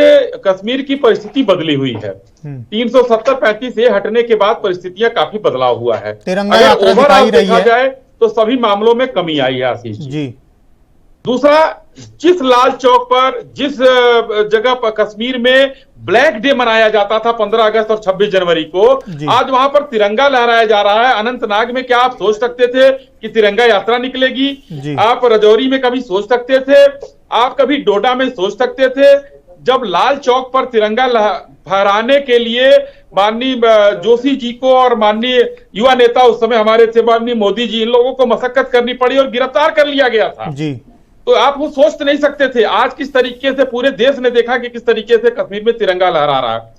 कश्मीर की परिस्थिति बदली हुई है। 370-35 से हटने के बाद परिस्थितियां काफी बदलाव हुआ है। अगर ओवरऑल देखा जाए तो सभी मामलों में कमी आई है आशीष जी। दूसरा, जिस लाल चौक पर, जिस जगह पर कश्मीर में ब्लैक डे मनाया जाता था 15 अगस्त और 26 जनवरी को, आज वहां पर तिरंगा लहराया जा रहा है। अनंतनाग में क्या आप सोच सकते थे कि तिरंगा यात्रा निकलेगी? आप रजौरी में कभी सोच सकते थे? आप कभी डोडा में सोच सकते थे? जब लाल चौक पर तिरंगा फहराने के लिए माननीय जोशी जी को और माननीय युवा नेता उस समय हमारे थे माननीय मोदी जी, इन लोगों को मशक्कत करनी पड़ी और गिरफ्तार कर लिया गया था। तो आप वो सोच नहीं सकते थे। आज किस तरीके से पूरे देश ने देखा कि किस तरीके से कश्मीर में तिरंगा लहरा रहा है।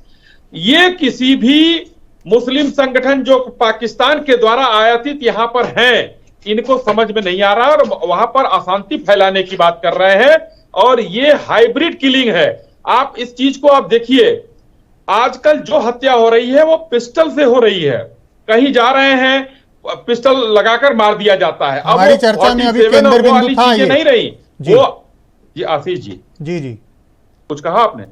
ये किसी भी मुस्लिम संगठन जो पाकिस्तान के द्वारा आयातित यहाँ पर हैं, इनको समझ में नहीं आ रहा और वहां पर अशांति फैलाने की बात कर रहे हैं, और ये हाइब्रिड किलिंग है। आप इस चीज को आप देखिए, आजकल जो हत्या हो रही है वो पिस्टल से हो रही है। कहीं जा रहे हैं, पिस्टल लगाकर मार दिया जाता है। हमारी चर्चा में अभी केंद्र बिंदु था ये नहीं रही वो। जी आशीष जी, जी कुछ कहा आपने?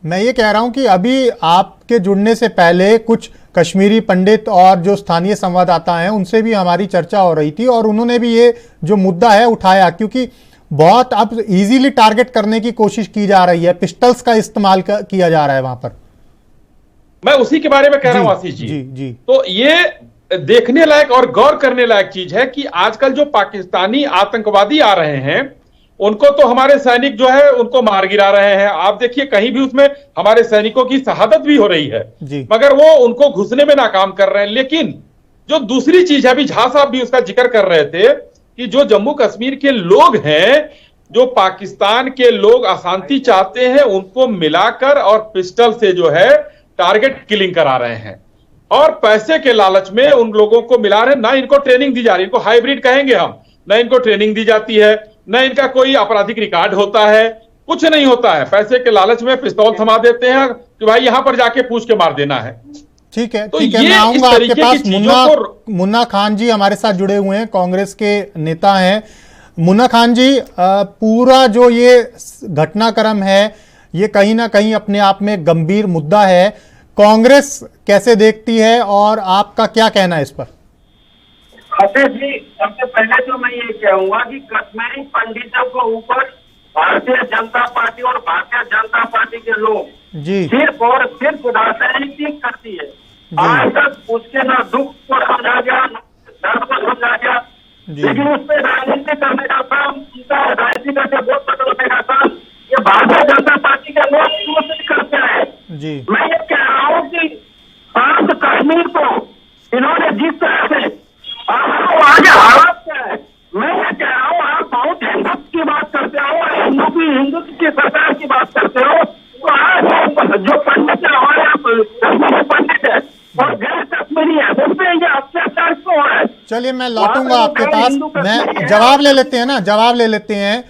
मैं ये कह रहा हूं कि अभी आपके जुड़ने से पहले कुछ कश्मीरी पंडित और जो स्थानीय संवाददाता हैं उनसे भी हमारी चर्चा हो रही थी, और उन्होंने भी ये जो मुद्दा है उठाया, क्योंकि बहुत अब इजीली टारगेट करने की कोशिश की जा रही है, पिस्टल्स का इस्तेमाल किया जा रहा है वहां पर। मैं उसी के बारे में कह रहा हूं आशीष जी। तो ये देखने लायक और गौर करने लायक चीज है कि आजकल जो पाकिस्तानी आतंकवादी आ रहे हैं, उनको तो हमारे सैनिक जो है उनको मार गिरा रहे हैं। आप देखिए, कहीं भी उसमें हमारे सैनिकों की शहादत भी हो रही है, मगर वो उनको घुसने में नाकाम कर रहे हैं। लेकिन जो दूसरी चीज है, अभी झा साहब भी उसका जिक्र कर रहे थे कि जो जम्मू कश्मीर के लोग हैं, जो पाकिस्तान के लोग अशांति चाहते हैं, उनको मिलाकर और पिस्टल से जो है टारगेट किलिंग करा रहे हैं, और पैसे के लालच में उन लोगों को मिला रहे। ना इनको ट्रेनिंग दी जा रही, इनको हाइब्रिड कहेंगे हम, ना इनको ट्रेनिंग दी जाती है, ना इनका कोई आपराधिक रिकॉर्ड होता है, कुछ नहीं होता है। पैसे के लालच में पिस्तौल थमा देते हैं कि भाई यहां पर जाके पूछ के मार देना है। ठीक है, तो ठीक है, ये मैं इस आऊंगा आपके तरीके की पास। चीजों मुन्ना खान जी हमारे साथ जुड़े हुए हैं, कांग्रेस के नेता हैं। मुन्ना खान जी, पूरा जो ये घटनाक्रम है ये कहीं ना कहीं अपने आप में गंभीर मुद्दा है। कांग्रेस कैसे देखती है और आपका क्या कहना है इस पर? हफीज जी, सबसे पहले तो मैं ये कहूंगा कि कश्मीरी पंडितों को ऊपर भारतीय जनता पार्टी और भारतीय जनता पार्टी के लोग जी सिर्फ और सिर्फ राजनीति करती है। आज तक उसके ना दुख को समझा गया, ना दर्द को समझा गया, लेकिन उस पर राजनीति करने का काम, उनका राजनीति करके वोट बदलने का काम ये भारतीय जनता पार्टी के लोग शुरू से करते हैं। मैं ये कह रहा हूँ कि शांत कश्मीर को इन्होंने जिस तरह से आगे हालात क्या है, मैं ये कह रहा हूँ, आप बहुत हिंदुत्व की बात करते हो, हिंदुत्व की सरकार की बात करते हो, तो आज जो पंडित है हमारे यहाँ कश्मीरी पंडित है और गैर कश्मीरी है, उसमें ये अत्याचार क्यों हो रहा है? चलिए मैं लौटूंगा आपके पास, मैं जवाब ले लेते हैं ना, जवाब ले लेते हैं।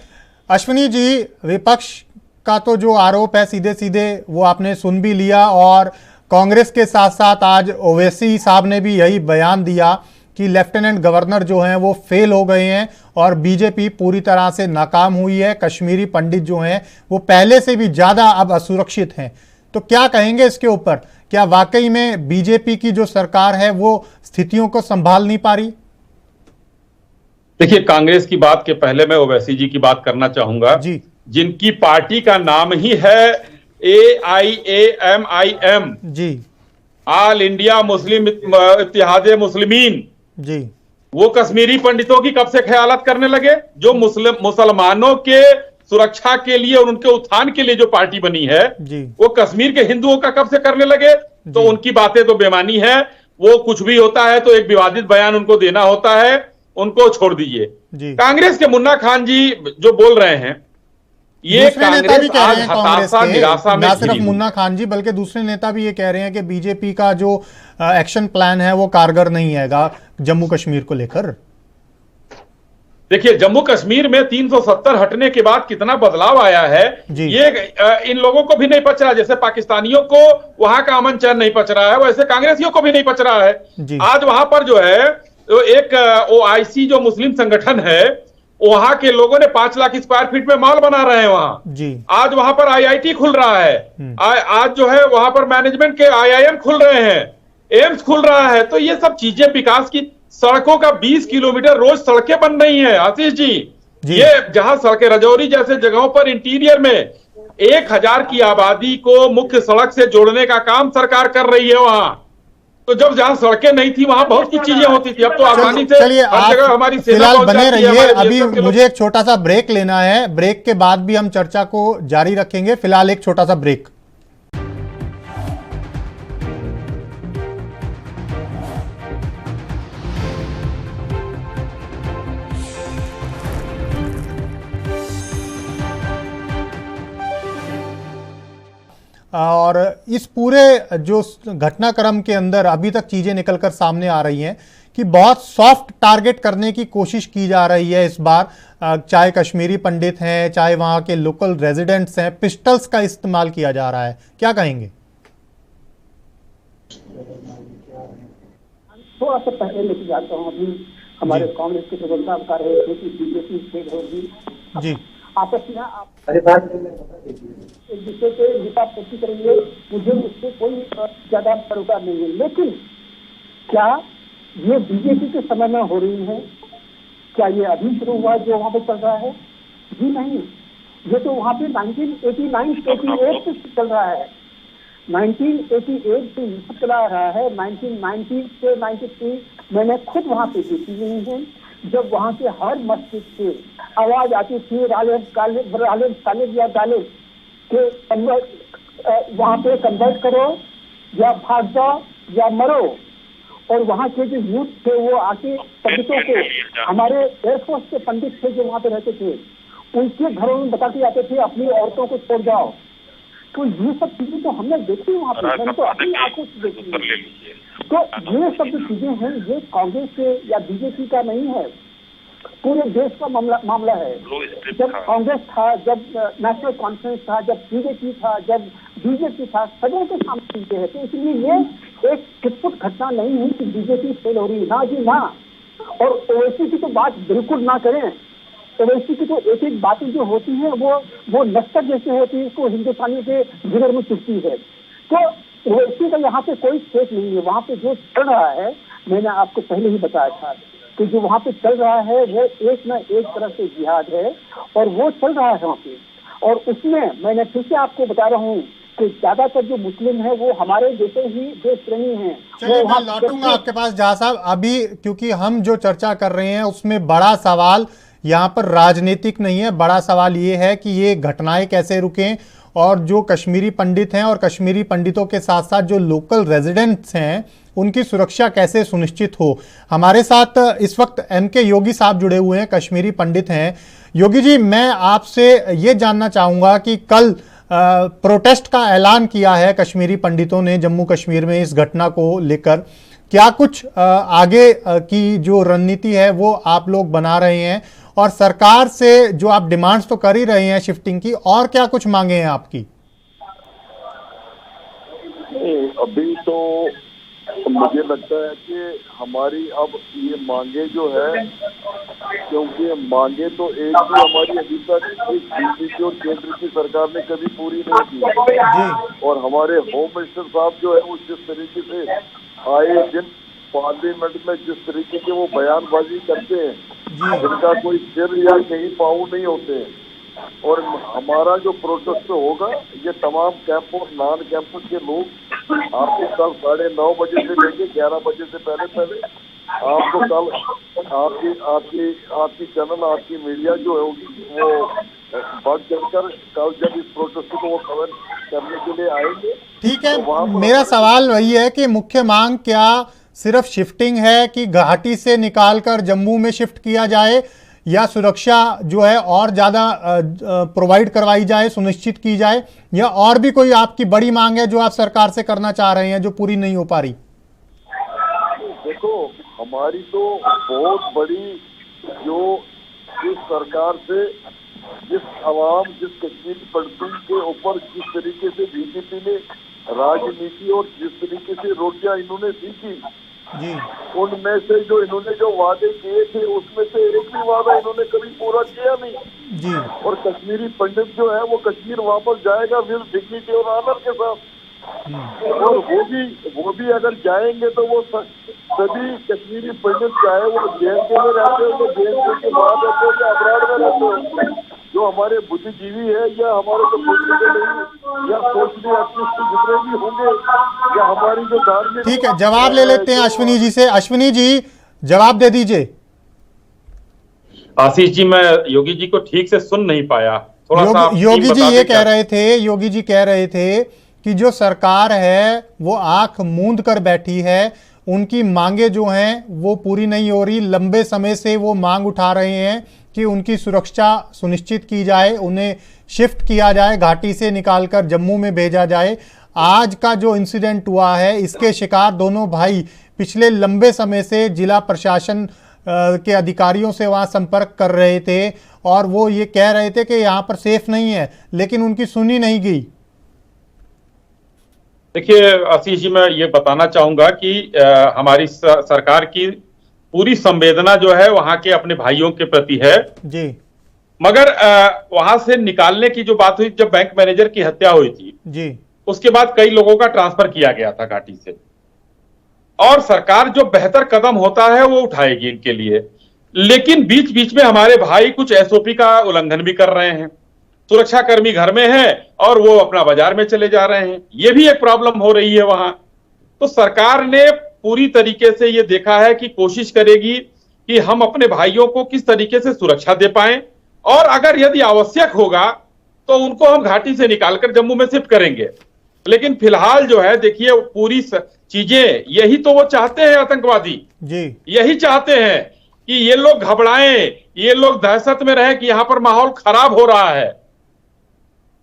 अश्विनी जी, विपक्ष का तो जो आरोप है सीधे सीधे वो आपने सुन भी लिया, और कांग्रेस के साथ साथ आज ओवैसी साहब ने भी यही बयान दिया कि लेफ्टिनेंट गवर्नर जो हैं वो फेल हो गए हैं और बीजेपी पूरी तरह से नाकाम हुई है। कश्मीरी पंडित जो हैं वो पहले से भी ज्यादा अब असुरक्षित हैं। तो क्या कहेंगे इसके ऊपर? क्या वाकई में बीजेपी की जो सरकार है वो स्थितियों को संभाल नहीं पा रही? देखिए, कांग्रेस की बात के पहले मैं ओवैसी जी की बात करना चाहूंगा जी, जिनकी पार्टी का नाम ही है AIAMIM जी, ऑल इंडिया मुस्लिम इत्तेहाद मुस्लिमीन जी। वो कश्मीरी पंडितों की कब से ख्यालात करने लगे? जो मुसलमानों के सुरक्षा के लिए और उनके उत्थान के लिए जो पार्टी बनी है जी, वो कश्मीर के हिंदुओं का कब से करने लगे? तो उनकी बातें तो बेमानी है। वो कुछ भी होता है तो एक विवादित बयान उनको देना होता है, उनको छोड़ दीजिए। कांग्रेस के मुन्ना खान जी जो बोल रहे हैं, ये नेता भी कह रहे हैं कांग्रेस के, निराशा में ना सिर्फ मुन्ना खान जी बल्कि दूसरे नेता भी ये कह रहे हैं कि बीजेपी का जो एक्शन प्लान है वो कारगर नहीं है जम्मू कश्मीर को लेकर। देखिए, जम्मू कश्मीर में 370 हटने के बाद कितना बदलाव आया है, ये इन लोगों को भी नहीं पच रहा। जैसे पाकिस्तानियों को वहां का अमन चैन नहीं पच रहा है, वैसे कांग्रेसियों को भी नहीं पच रहा है। आज वहां पर जो है तो एक OIC जो मुस्लिम संगठन है, वहां के लोगों ने 5 लाख स्क्वायर फीट में मॉल बना रहे हैं वहां जी। आज वहां पर IIT खुल रहा है, आज जो है वहां पर मैनेजमेंट के IIM खुल रहे हैं, एम्स खुल रहा है। तो ये सब चीजें विकास की, सड़कों का 20 किलोमीटर रोज सड़कें बन रही हैं आशीष जी। ये जहां सड़कें, रजौरी जैसे जगहों पर इंटीरियर में 1000 की आबादी को मुख्य सड़क से जोड़ने का काम सरकार कर रही है वहां। तो जब जहां सड़कें नहीं थी वहां बहुत सी चीजें होती थी, अब तो आसानी से हर जगह हमारी फिलहाल बने रहिए। अभी मुझे एक छोटा सा ब्रेक लेना है, ब्रेक के बाद भी हम चर्चा को जारी रखेंगे। फिलहाल एक छोटा सा ब्रेक। और इस पूरे जो घटनाक्रम के अंदर अभी तक चीजें निकलकर सामने आ रही हैं कि बहुत सॉफ्ट टारगेट करने की कोशिश की जा रही है इस बार, चाहे कश्मीरी पंडित हैं, चाहे वहां के लोकल रेजिडेंट्स हैं, पिस्टल्स का इस्तेमाल किया जा रहा है। क्या कहेंगे? थोड़ा सा पहले लेके जाता हूँ। अभी हमारे कांग्रेस के प्रवक्ता बता रहे थे कि बीजेपी फेल होगी जी। आपस में आप एक दूसरे के हिसाबी करेंगे, मुझे उससे कोई ज्यादा सरोकार नहीं है। लेकिन क्या ये बीजेपी के समय में हो रही है? क्या ये अभी शुरू हुआ जो वहाँ पे चल रहा है? जी नहीं, ये तो वहाँ पे 1989-88 से चल रहा है। 1988 से ये चला रहा है। 1990 से 93 मैंने खुद वहाँ पे देखी हुई है, जब वहाँ से हर मस्जिद से आवाज आती थी तालिब या तालिब के वहाँ पे कन्वर्ट करो या भाग जाओ या मरो। और वहाँ के जो यूथ थे वो आके पंडितों को, हमारे एयरफोर्स के पंडित थे जो वहाँ पे रहते थे, उनके घरों में बता के आते थे अपनी औरतों को छोड़ जाओ। तो ये सब चीजें तो हमने देखी वहाँ पे, मैंने तो अपनी आंखों से देखी। तो ये सब जो चीजें हैं ये कांग्रेस के या बीजेपी का नहीं है, पूरे देश का मामला है। जब कांग्रेस था, जब नेशनल कॉन्फ्रेंस था, जब पीडीपी था, जब बीजेपी था, सबों के सामने चीजें हैं। तो इसलिए ये एक छिटपुट घटना नहीं है कि बीजेपी फेल हो रही है, ना जी ना। और ओवैसी की तो बात बिल्कुल ना करें। ओवैसी की तो एक एक बातें जो होती हैं वो लश्कर जैसे होती है, इसको हिंदुस्तानियों के जिगर में चुभती है। तो ओवैसी का यहाँ पे कोई फेक नहीं है। वहाँ पे जो चल रहा है, मैंने आपको पहले ही बताया था कि जो वहाँ पे चल रहा है वो एक न एक तरह से जिहाद है, और वो चल रहा है वहाँ पे। और उसमें मैंने फिर से आपको बता रहा हूँ कि ज्यादातर जो मुस्लिम है वो हमारे जैसे ही देश प्रेमी हैं। चलिए मैं लौटूंगा आपके पास जहाँ साहब। अभी क्योंकि हम जो चर्चा कर रहे हैं उसमें बड़ा सवाल यहाँ पर राजनीतिक नहीं है, बड़ा सवाल ये है कि ये घटनाएं कैसे रुकें, और जो कश्मीरी पंडित हैं और कश्मीरी पंडितों के साथ साथ जो लोकल रेजिडेंट्स हैं उनकी सुरक्षा कैसे सुनिश्चित हो। हमारे साथ इस वक्त एमके योगी साहब जुड़े हुए हैं, कश्मीरी पंडित हैं। योगी जी, मैं आपसे ये जानना चाहूँगा कि कल प्रोटेस्ट का ऐलान किया है कश्मीरी पंडितों ने जम्मू कश्मीर में इस घटना को लेकर, क्या कुछ आगे की जो रणनीति है वो आप लोग बना रहे हैं, और सरकार से जो आप डिमांड्स तो कर ही रहे हैं शिफ्टिंग की, और क्या कुछ मांगे हैं आपकी? अभी तो मुझे लगता है कि हमारी अब ये मांगे जो है, क्योंकि मांगे तो एक भी हमारी अभी तक इस बीजेपी और केंद्र की सरकार ने कभी पूरी नहीं की। और हमारे होम मिनिस्टर साहब जो है वो जिस तरीके से आए दिन पार्लियामेंट में जिस तरीके के वो बयानबाजी करते हैं, जिनका कोई सिर या कहीं पाँव नहीं होते हैं। और हमारा जो प्रोटेस्ट होगा, ये तमाम कैंप और नॉन कैंपस के लोग आपको कल 9:30 बजे से लेके 11 बजे से पहले आपको कल आपकी चैनल, आपकी मीडिया जो होगी वो बढ़ चढ़कर कल जब इस प्रोटेस्ट को वो कवर करने के लिए आएंगे। ठीक है, तो मेरा सवाल वही है कि मुख्य मांग क्या सिर्फ शिफ्टिंग है कि घाटी से निकालकर जम्मू में शिफ्ट किया जाए, या सुरक्षा जो है और ज़्यादा प्रोवाइड करवाई जाए, सुनिश्चित की जाए, या और भी कोई आपकी बड़ी मांग है जो आप सरकार से करना चाह रहे हैं जो पूरी नहीं हो पा रही? देखो, हमारी तो बहुत बड़ी जो इस सरकार से जिस कश्मीरी पंडितों के ऊपर जिस तरीके से बीजेपी ने राजनीति और जिस तरीके से रोटियां इन्होंने सीखी, उनमें से जो इन्होंने जो वादे किए थे उसमें से एक भी वादा इन्होंने कभी पूरा किया नहीं। और कश्मीरी पंडित जो है वो कश्मीर वापस जाएगा विद डिग्निटी और ऑनर के साथ। और वो भी अगर जाएंगे तो वो सभी कश्मीरी पंडित चाहे वो जेएनके में रहते हो, तो जेएनके के बाहर रहते हो या अपराध में रहते हो, जो हमारे बुद्धिजीवी है या हमारे जो या सोशली एक्टिविस्ट जितने भी होंगे, या हमारी जो धार्मिक। ठीक है, जवाब ले लेते हैं अश्विनी जी से। अश्विनी जी, जवाब दे दीजिए। आशीष जी, मैं योगी जी को ठीक से सुन नहीं पाया, थोड़ा सा योगी जी ये कह रहे थे, योगी जी कह रहे थे कि जो सरकार है वो आंख मूंद कर बैठी है, उनकी मांगे जो हैं वो पूरी नहीं हो रही। लंबे समय से वो मांग उठा रहे हैं कि उनकी सुरक्षा सुनिश्चित की जाए, उन्हें शिफ्ट किया जाए, घाटी से निकालकर जम्मू में भेजा जाए। आज का जो इंसिडेंट हुआ है इसके शिकार दोनों भाई पिछले लंबे समय से जिला प्रशासन के अधिकारियों से वहां संपर्क कर रहे थे, और वो ये कह रहे थे कि यहाँ पर सेफ नहीं है, लेकिन उनकी सुनी नहीं गई। देखिए आशीष जी, मैं ये बताना चाहूंगा कि हमारी सरकार की पूरी संवेदना जो है वहां के अपने भाइयों के प्रति है जी। मगर वहां से निकालने की जो बात हुई, जब बैंक मैनेजर की हत्या हुई थी जी, उसके बाद कई लोगों का ट्रांसफर किया गया था घाटी से, और सरकार जो बेहतर कदम होता है वो उठाएगी इनके लिए। लेकिन बीच बीच में हमारे भाई कुछ एसओपी का उल्लंघन भी कर रहे हैं। सुरक्षा कर्मी घर में है और वो अपना बाजार में चले जा रहे हैं, ये भी एक प्रॉब्लम हो रही है वहां। तो सरकार ने पूरी तरीके से ये देखा है कि कोशिश करेगी कि हम अपने भाइयों को किस तरीके से सुरक्षा दे पाएं, और अगर यदि आवश्यक होगा तो उनको हम घाटी से निकालकर जम्मू में शिफ्ट करेंगे। लेकिन फिलहाल जो है देखिए पूरी चीजें, यही तो वो चाहते हैं आतंकवादी जी, यही चाहते हैं कि ये लोग घबराएं, ये लोग दहशत में रहे कि यहां पर माहौल खराब हो रहा है।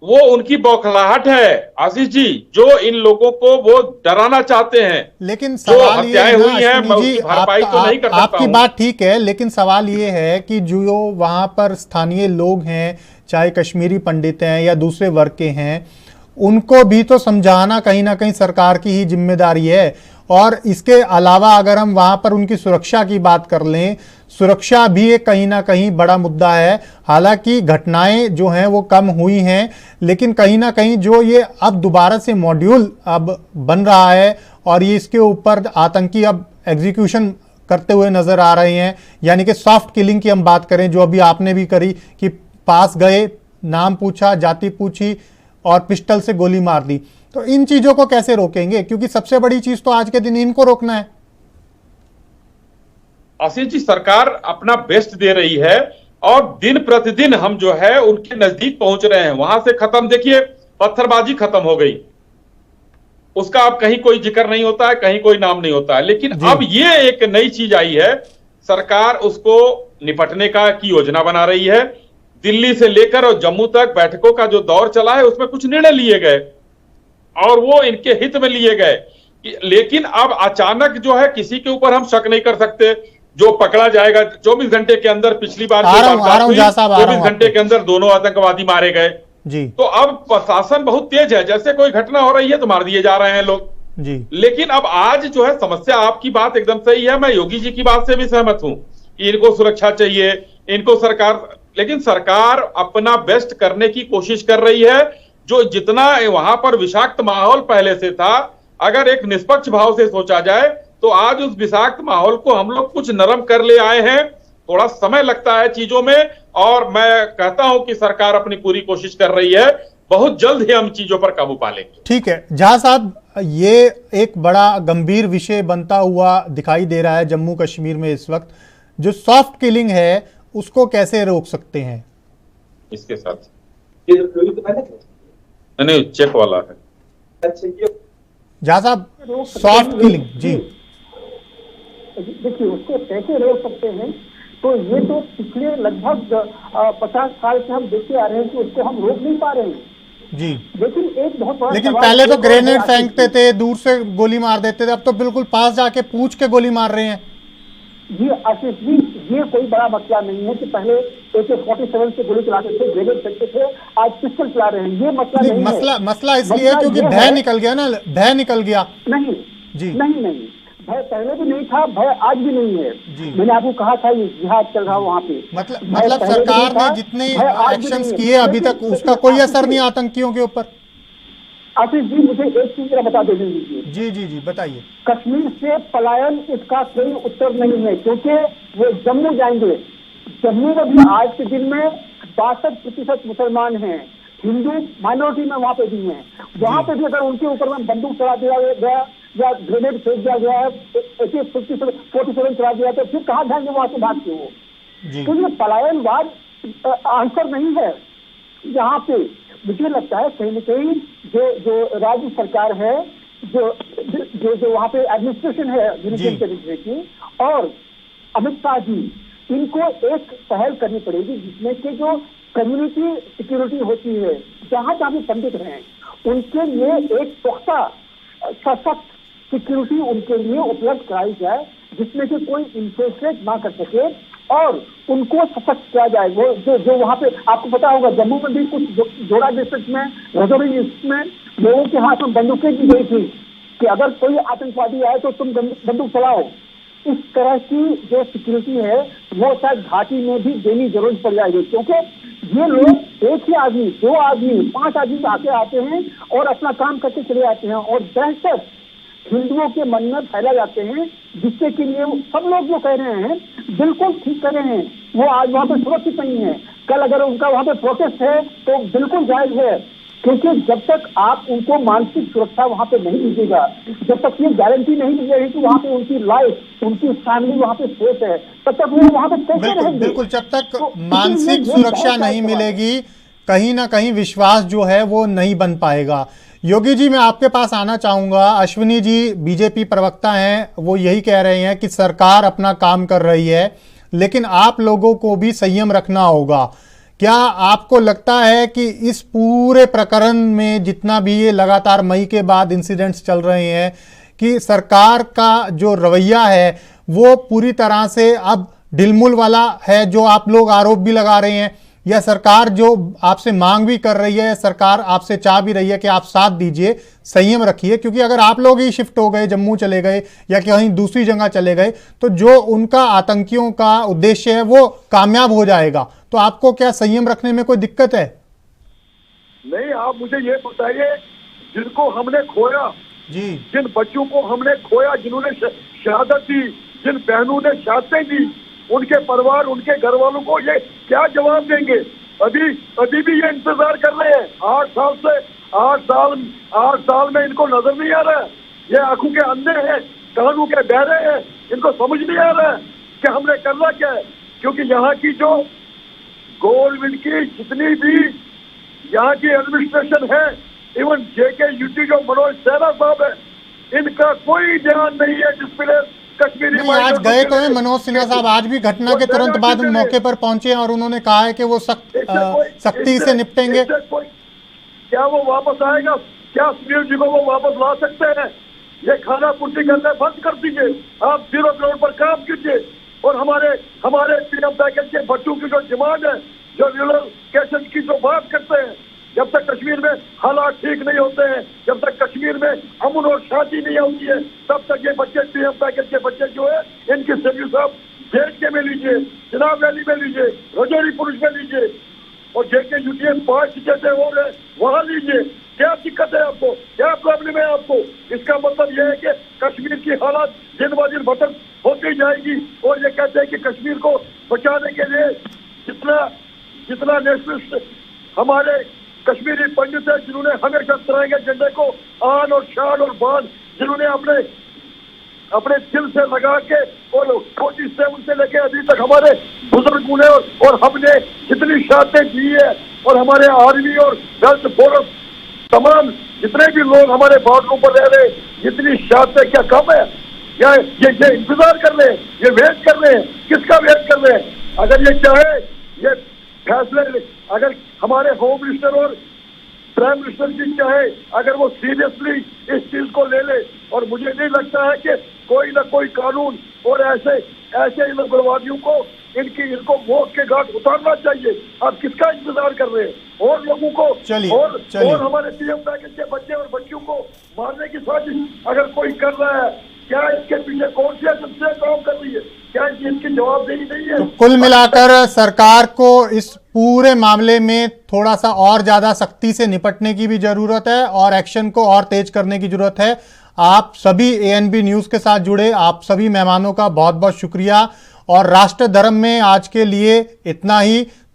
वो उनकी बौखलाहट है आशीष जी, जो इन लोगों को वो डराना चाहते हैं। लेकिन सवाल ये है हुई है, मैं उसकी भरपाई तो नहीं कर सकता। आपकी बात ठीक है, लेकिन सवाल ये है कि जो वहां पर स्थानीय लोग हैं, चाहे कश्मीरी पंडित हैं या दूसरे वर्ग के हैं, उनको भी तो समझाना कहीं ना कहीं सरकार की ही जिम्मेदारी है। और इसके अलावा अगर हम वहां पर उनकी सुरक्षा की बात कर लें, सुरक्षा भी एक कहीं ना कहीं बड़ा मुद्दा है। हालांकि घटनाएं जो हैं वो कम हुई हैं, लेकिन कहीं ना कहीं जो ये अब दोबारा से मॉड्यूल अब बन रहा है और ये इसके ऊपर आतंकी अब एग्जीक्यूशन करते हुए नजर आ रहे हैं, यानी कि सॉफ्ट किलिंग की हम बात करें जो अभी आपने भी करी कि पास गए, नाम पूछा, जाति पूछी और पिस्टल से गोली मार दी, तो इन चीजों को कैसे रोकेंगे? क्योंकि सबसे बड़ी चीज तो आज के दिन इनको रोकना है। आशीष जी, सरकार अपना बेस्ट दे रही है और दिन प्रतिदिन हम जो है उनके नजदीक पहुंच रहे हैं। वहां से खत्म, देखिए पत्थरबाजी खत्म हो गई, उसका अब कहीं कोई जिक्र नहीं होता है, कहीं कोई नाम नहीं होता है। लेकिन अब ये एक नई चीज आई है, सरकार उसको निपटने की योजना बना रही है। दिल्ली से लेकर और जम्मू तक बैठकों का जो दौर चला है उसमें कुछ निर्णय लिए गए और वो इनके हित में लिए गए। लेकिन अब अचानक जो है किसी के ऊपर हम शक नहीं कर सकते, जो पकड़ा जाएगा 24 घंटे के अंदर, पिछली बार 24 घंटे के अंदर दोनों आतंकवादी मारे गए जी। तो अब प्रशासन बहुत तेज है, जैसे कोई घटना हो रही है तो मार दिए जा रहे हैं लोग जी। लेकिन अब आज जो है समस्या, आपकी बात एकदम सही है, मैं योगी जी की बात से भी सहमत हूं कि इनको सुरक्षा चाहिए, इनको सरकार, लेकिन सरकार अपना बेस्ट करने की कोशिश कर रही है। जो जितना वहां पर विषाक्त माहौल पहले से था, अगर एक निष्पक्ष भाव से सोचा जाए तो आज उस विषाक्त माहौल को हम लोग कुछ नरम कर ले आए हैं। थोड़ा समय लगता है चीजों में और मैं कहता हूं कि सरकार अपनी पूरी कोशिश कर रही है, बहुत जल्द ही हम चीजों पर काबू पा लेंगे। ठीक है झा साहब, ये एक बड़ा गंभीर विषय बनता हुआ दिखाई दे रहा है जम्मू कश्मीर में इस वक्त। जो सॉफ्ट किलिंग है उसको कैसे रोक सकते हैं? इसके साथ नहीं, चेक वाला है झा साहब, सॉफ्ट किलिंग जी, देखिए उसको कैसे रोक सकते हैं, तो ये तो पिछले लगभग 50 साल से हम देखते आ रहे हैं कि उसको हम रोक नहीं पा रहे हैं जी। लेकिन एक बहुत बड़ा, लेकिन पहले तो ग्रेनेड फेंकते थे, दूर से गोली मार देते थे, अब तो बिल्कुल पास जाके पूछ के गोली मार रहे हैं। ये आशीष जी, ये कोई बड़ा मसला नहीं है कि पहले AK-47 से गोली चलाते थे, ग्रेनेड फेंकते थे, आज पिस्टल चला रहे हैं, ये मसला नहीं है। मसला इसलिए है क्योंकि भय निकल गया ना, भय निकल गया। नहीं जी, नहीं, भय पहले भी नहीं था, भय आज भी नहीं है जी। मैंने आपको कहा था ये जिहाद चल रहा वहाँ पे, मतलब सरकार ने जितने एक्शंस किए अभी तक उसका कोई असर नहीं आतंकियों के ऊपर। आशीष जी, मुझे एक चीज बता दे दीजिए। जी जी जी, बताइए। कश्मीर से पलायन इसका कोई उत्तर नहीं है, क्योंकि वो जम्मू जाएंगे। जम्मू में भी आज के दिन में 62% मुसलमान हैं, हिंदू माइनॉरिटी में वहाँ पे भी हैं। वहाँ पे भी अगर उनके ऊपर में बंदूक चला दिया गया या ग्रेनेड फेंक दिया गया है, AK-47 चला दिया, तो फिर कहाँ जाएंगे वहाँ से भाग के वो? तो ये पलायनवाद आंसर नहीं है यहाँ पे। मुझे लगता है कहीं न कहीं जो राज्य सरकार है, जो वहाँ पे एडमिनिस्ट्रेशन है यूनियन टेरिटरी की, और अमित शाह जी, इनको एक पहल करनी पड़ेगी जिसमें कि जो कम्युनिटी सिक्योरिटी होती है, जहाँ जहाँ भी पंडित हैं उनके लिए एक पुख्ता सशक्त सिक्योरिटी उनके लिए उपलब्ध कराई जाए, जिसमें कि कोई इंफिल्ट्रेट ना कर सके और उनको सशक्त किया जाए। वो जो वहाँ पे आपको पता होगा, जम्मू में भी कुछ जोड़ा डिस्ट्रिक्ट में, रजौरी डिस्ट्रिक्ट में लोगों के हाथ में बंदूकें दी गई थी कि अगर कोई आतंकवादी आए तो तुम बंदूक चलाओ। इस तरह की जो सिक्योरिटी है वो शायद घाटी में भी देनी जरूरत पड़ जाएगी, क्योंकि ये लोग एक ही आदमी, 2 आदमी, 5 आदमी आते हैं और अपना काम करके चले जाते हैं और दहशत हिंदुओं के मन में फैला जाते हैं, जिससे कि लिए सब लोग जो कह रहे हैं बिल्कुल ठीक कर रहे हैं, वो आज वहाँ पे सुरक्षित नहीं है। कल अगर उनका वहाँ पे प्रोटेस्ट है तो बिल्कुल जायज है, क्योंकि जब तक आप उनको मानसिक सुरक्षा वहाँ पे नहीं दीजिएगा, जब तक ये गारंटी नहीं दी जाएगी कि वहाँ पे उनकी लाइफ, उनकी फैमिली वहाँ पे सेफ है, तब तक वो वहाँ पे कैसे रहेंगे? बिल्कुल, जब तक मानसिक सुरक्षा नहीं मिलेगी, कहीं ना कहीं विश्वास जो है वो नहीं बन पाएगा। योगी जी, मैं आपके पास आना चाहूंगा। अश्विनी जी बीजेपी प्रवक्ता हैं, वो यही कह रहे हैं कि सरकार अपना काम कर रही है, लेकिन आप लोगों को भी संयम रखना होगा। क्या आपको लगता है कि इस पूरे प्रकरण में जितना भी ये लगातार मई के बाद इंसिडेंट्स चल रहे हैं, कि सरकार का जो रवैया है वो पूरी तरह से अब ढिलमुल वाला है, जो आप लोग आरोप भी लगा रहे हैं, या सरकार जो आपसे मांग भी कर रही है, सरकार आपसे चाह भी रही है कि आप साथ दीजिए, संयम रखिए, क्योंकि अगर आप लोग ही शिफ्ट हो गए, जम्मू चले गए या कहीं दूसरी जगह चले गए, तो जो उनका आतंकियों का उद्देश्य है वो कामयाब हो जाएगा। तो आपको क्या संयम रखने में कोई दिक्कत है? नहीं, आप मुझे ये बताइए, जिनको हमने खोया जी, जिन बच्चों को हमने खोया, जिन्होंने शहादत दी, जिन बहनों ने शहादतें दी, उनके परिवार, उनके घर वालों को ये क्या जवाब देंगे? अभी भी ये इंतजार कर रहे हैं। 8 साल में इनको नजर नहीं आ रहा है, ये आंखों के अंधे हैं, कानों के बहरे हैं, इनको समझ नहीं आ रहा है कि हमने करना क्या है। क्योंकि यहाँ की जो गवर्नमेंट की जितनी भी यहाँ की एडमिनिस्ट्रेशन है, इवन JK जो मनोज सिन्हा साहब है, इनका कोई ध्यान नहीं है डिस्प्ले कश्मीरी। आज गए तो हैं मनोज सिन्हा साहब, आज भी घटना के तुरंत बाद मौके पर पहुंचे और उन्होंने कहा है कि वो सख्ती से निपटेंगे। क्या वो वापस आएगा? क्या सुनील जी को वो वापस ला सकते हैं? ये खाना पूर्ति करना बंद कर दीजिए, आप 0 ग्राउंड पर काम कीजिए। और हमारे पीएम पैकेज के बच्चों की जो डिमांड है, जो रिलोकेशन की जो बात करते हैं, जब तक कश्मीर में हालात ठीक नहीं होते हैं, जब तक कश्मीर में अमन और शांति नहीं होती है, तब तक ये बच्चे पीएम पैकेज के बच्चे जो है, इनकी सर्विस आप JK में लीजिए, चिनाब वैली में लीजिए, रजौरी पुरुष में लीजिए, और JK 5 जैसे हो रहे वहां लीजिए। क्या दिक्कत है आपको? क्या प्रॉब्लम है आपको? इसका मतलब यह है कि कश्मीर की हालात दिन ब दिन बदतर होती जाएगी। और ये कहते हैं कि कश्मीर को बचाने के लिए जितना नेशनलिस्ट हमारे कश्मीरी पंडित है, जिन्होंने हमेशा तिरंगे झंडे को आन और शान और बान, जिन्होंने अपने दिल से लगा के और 47 से लेके अभी तक हमारे बुजुर्गों ने और हमने जितनी शहादतें दी है, और हमारे आर्मी और गर्ल्स फोर्स तमाम जितने भी लोग हमारे बॉर्डरों पर रह रहे, जितनी शहादतें क्या कम है? या ये इंतजार कर रहे हैं, ये वेट कर रहे हैं? किसका वेट कर रहे हैं? अगर ये चाहे, ये फैसले अगर हमारे होम मिनिस्टर और प्राइम मिनिस्टर जी चाहे, अगर वो सीरियसली इस चीज को ले ले, और मुझे नहीं लगता है कि कोई ना कोई कानून और ऐसे इन उग्रवादियों को इनको मौत के घाट उतारना चाहिए। आप किसका इंतजार कर रहे हैं? और लोगों को और हमारे पीएम पैकेज के बच्चे और बच्चियों को मारने की साजिश अगर कोई कर रहा है, क्या इसके पीछे कौन सी एजेंसियां काम कर रही है? क्या इसकी जवाबदेही नहीं है? तो कुल मिलाकर सरकार को इस पूरे मामले में थोड़ा सा और ज्यादा सख्ती से निपटने की भी जरूरत है और एक्शन को और तेज करने की जरूरत है। आप सभी ANB न्यूज के साथ जुड़े आप सभी मेहमानों का बहुत बहुत शुक्रिया। और राष्ट्र धर्म में आज के लिए इतना ही।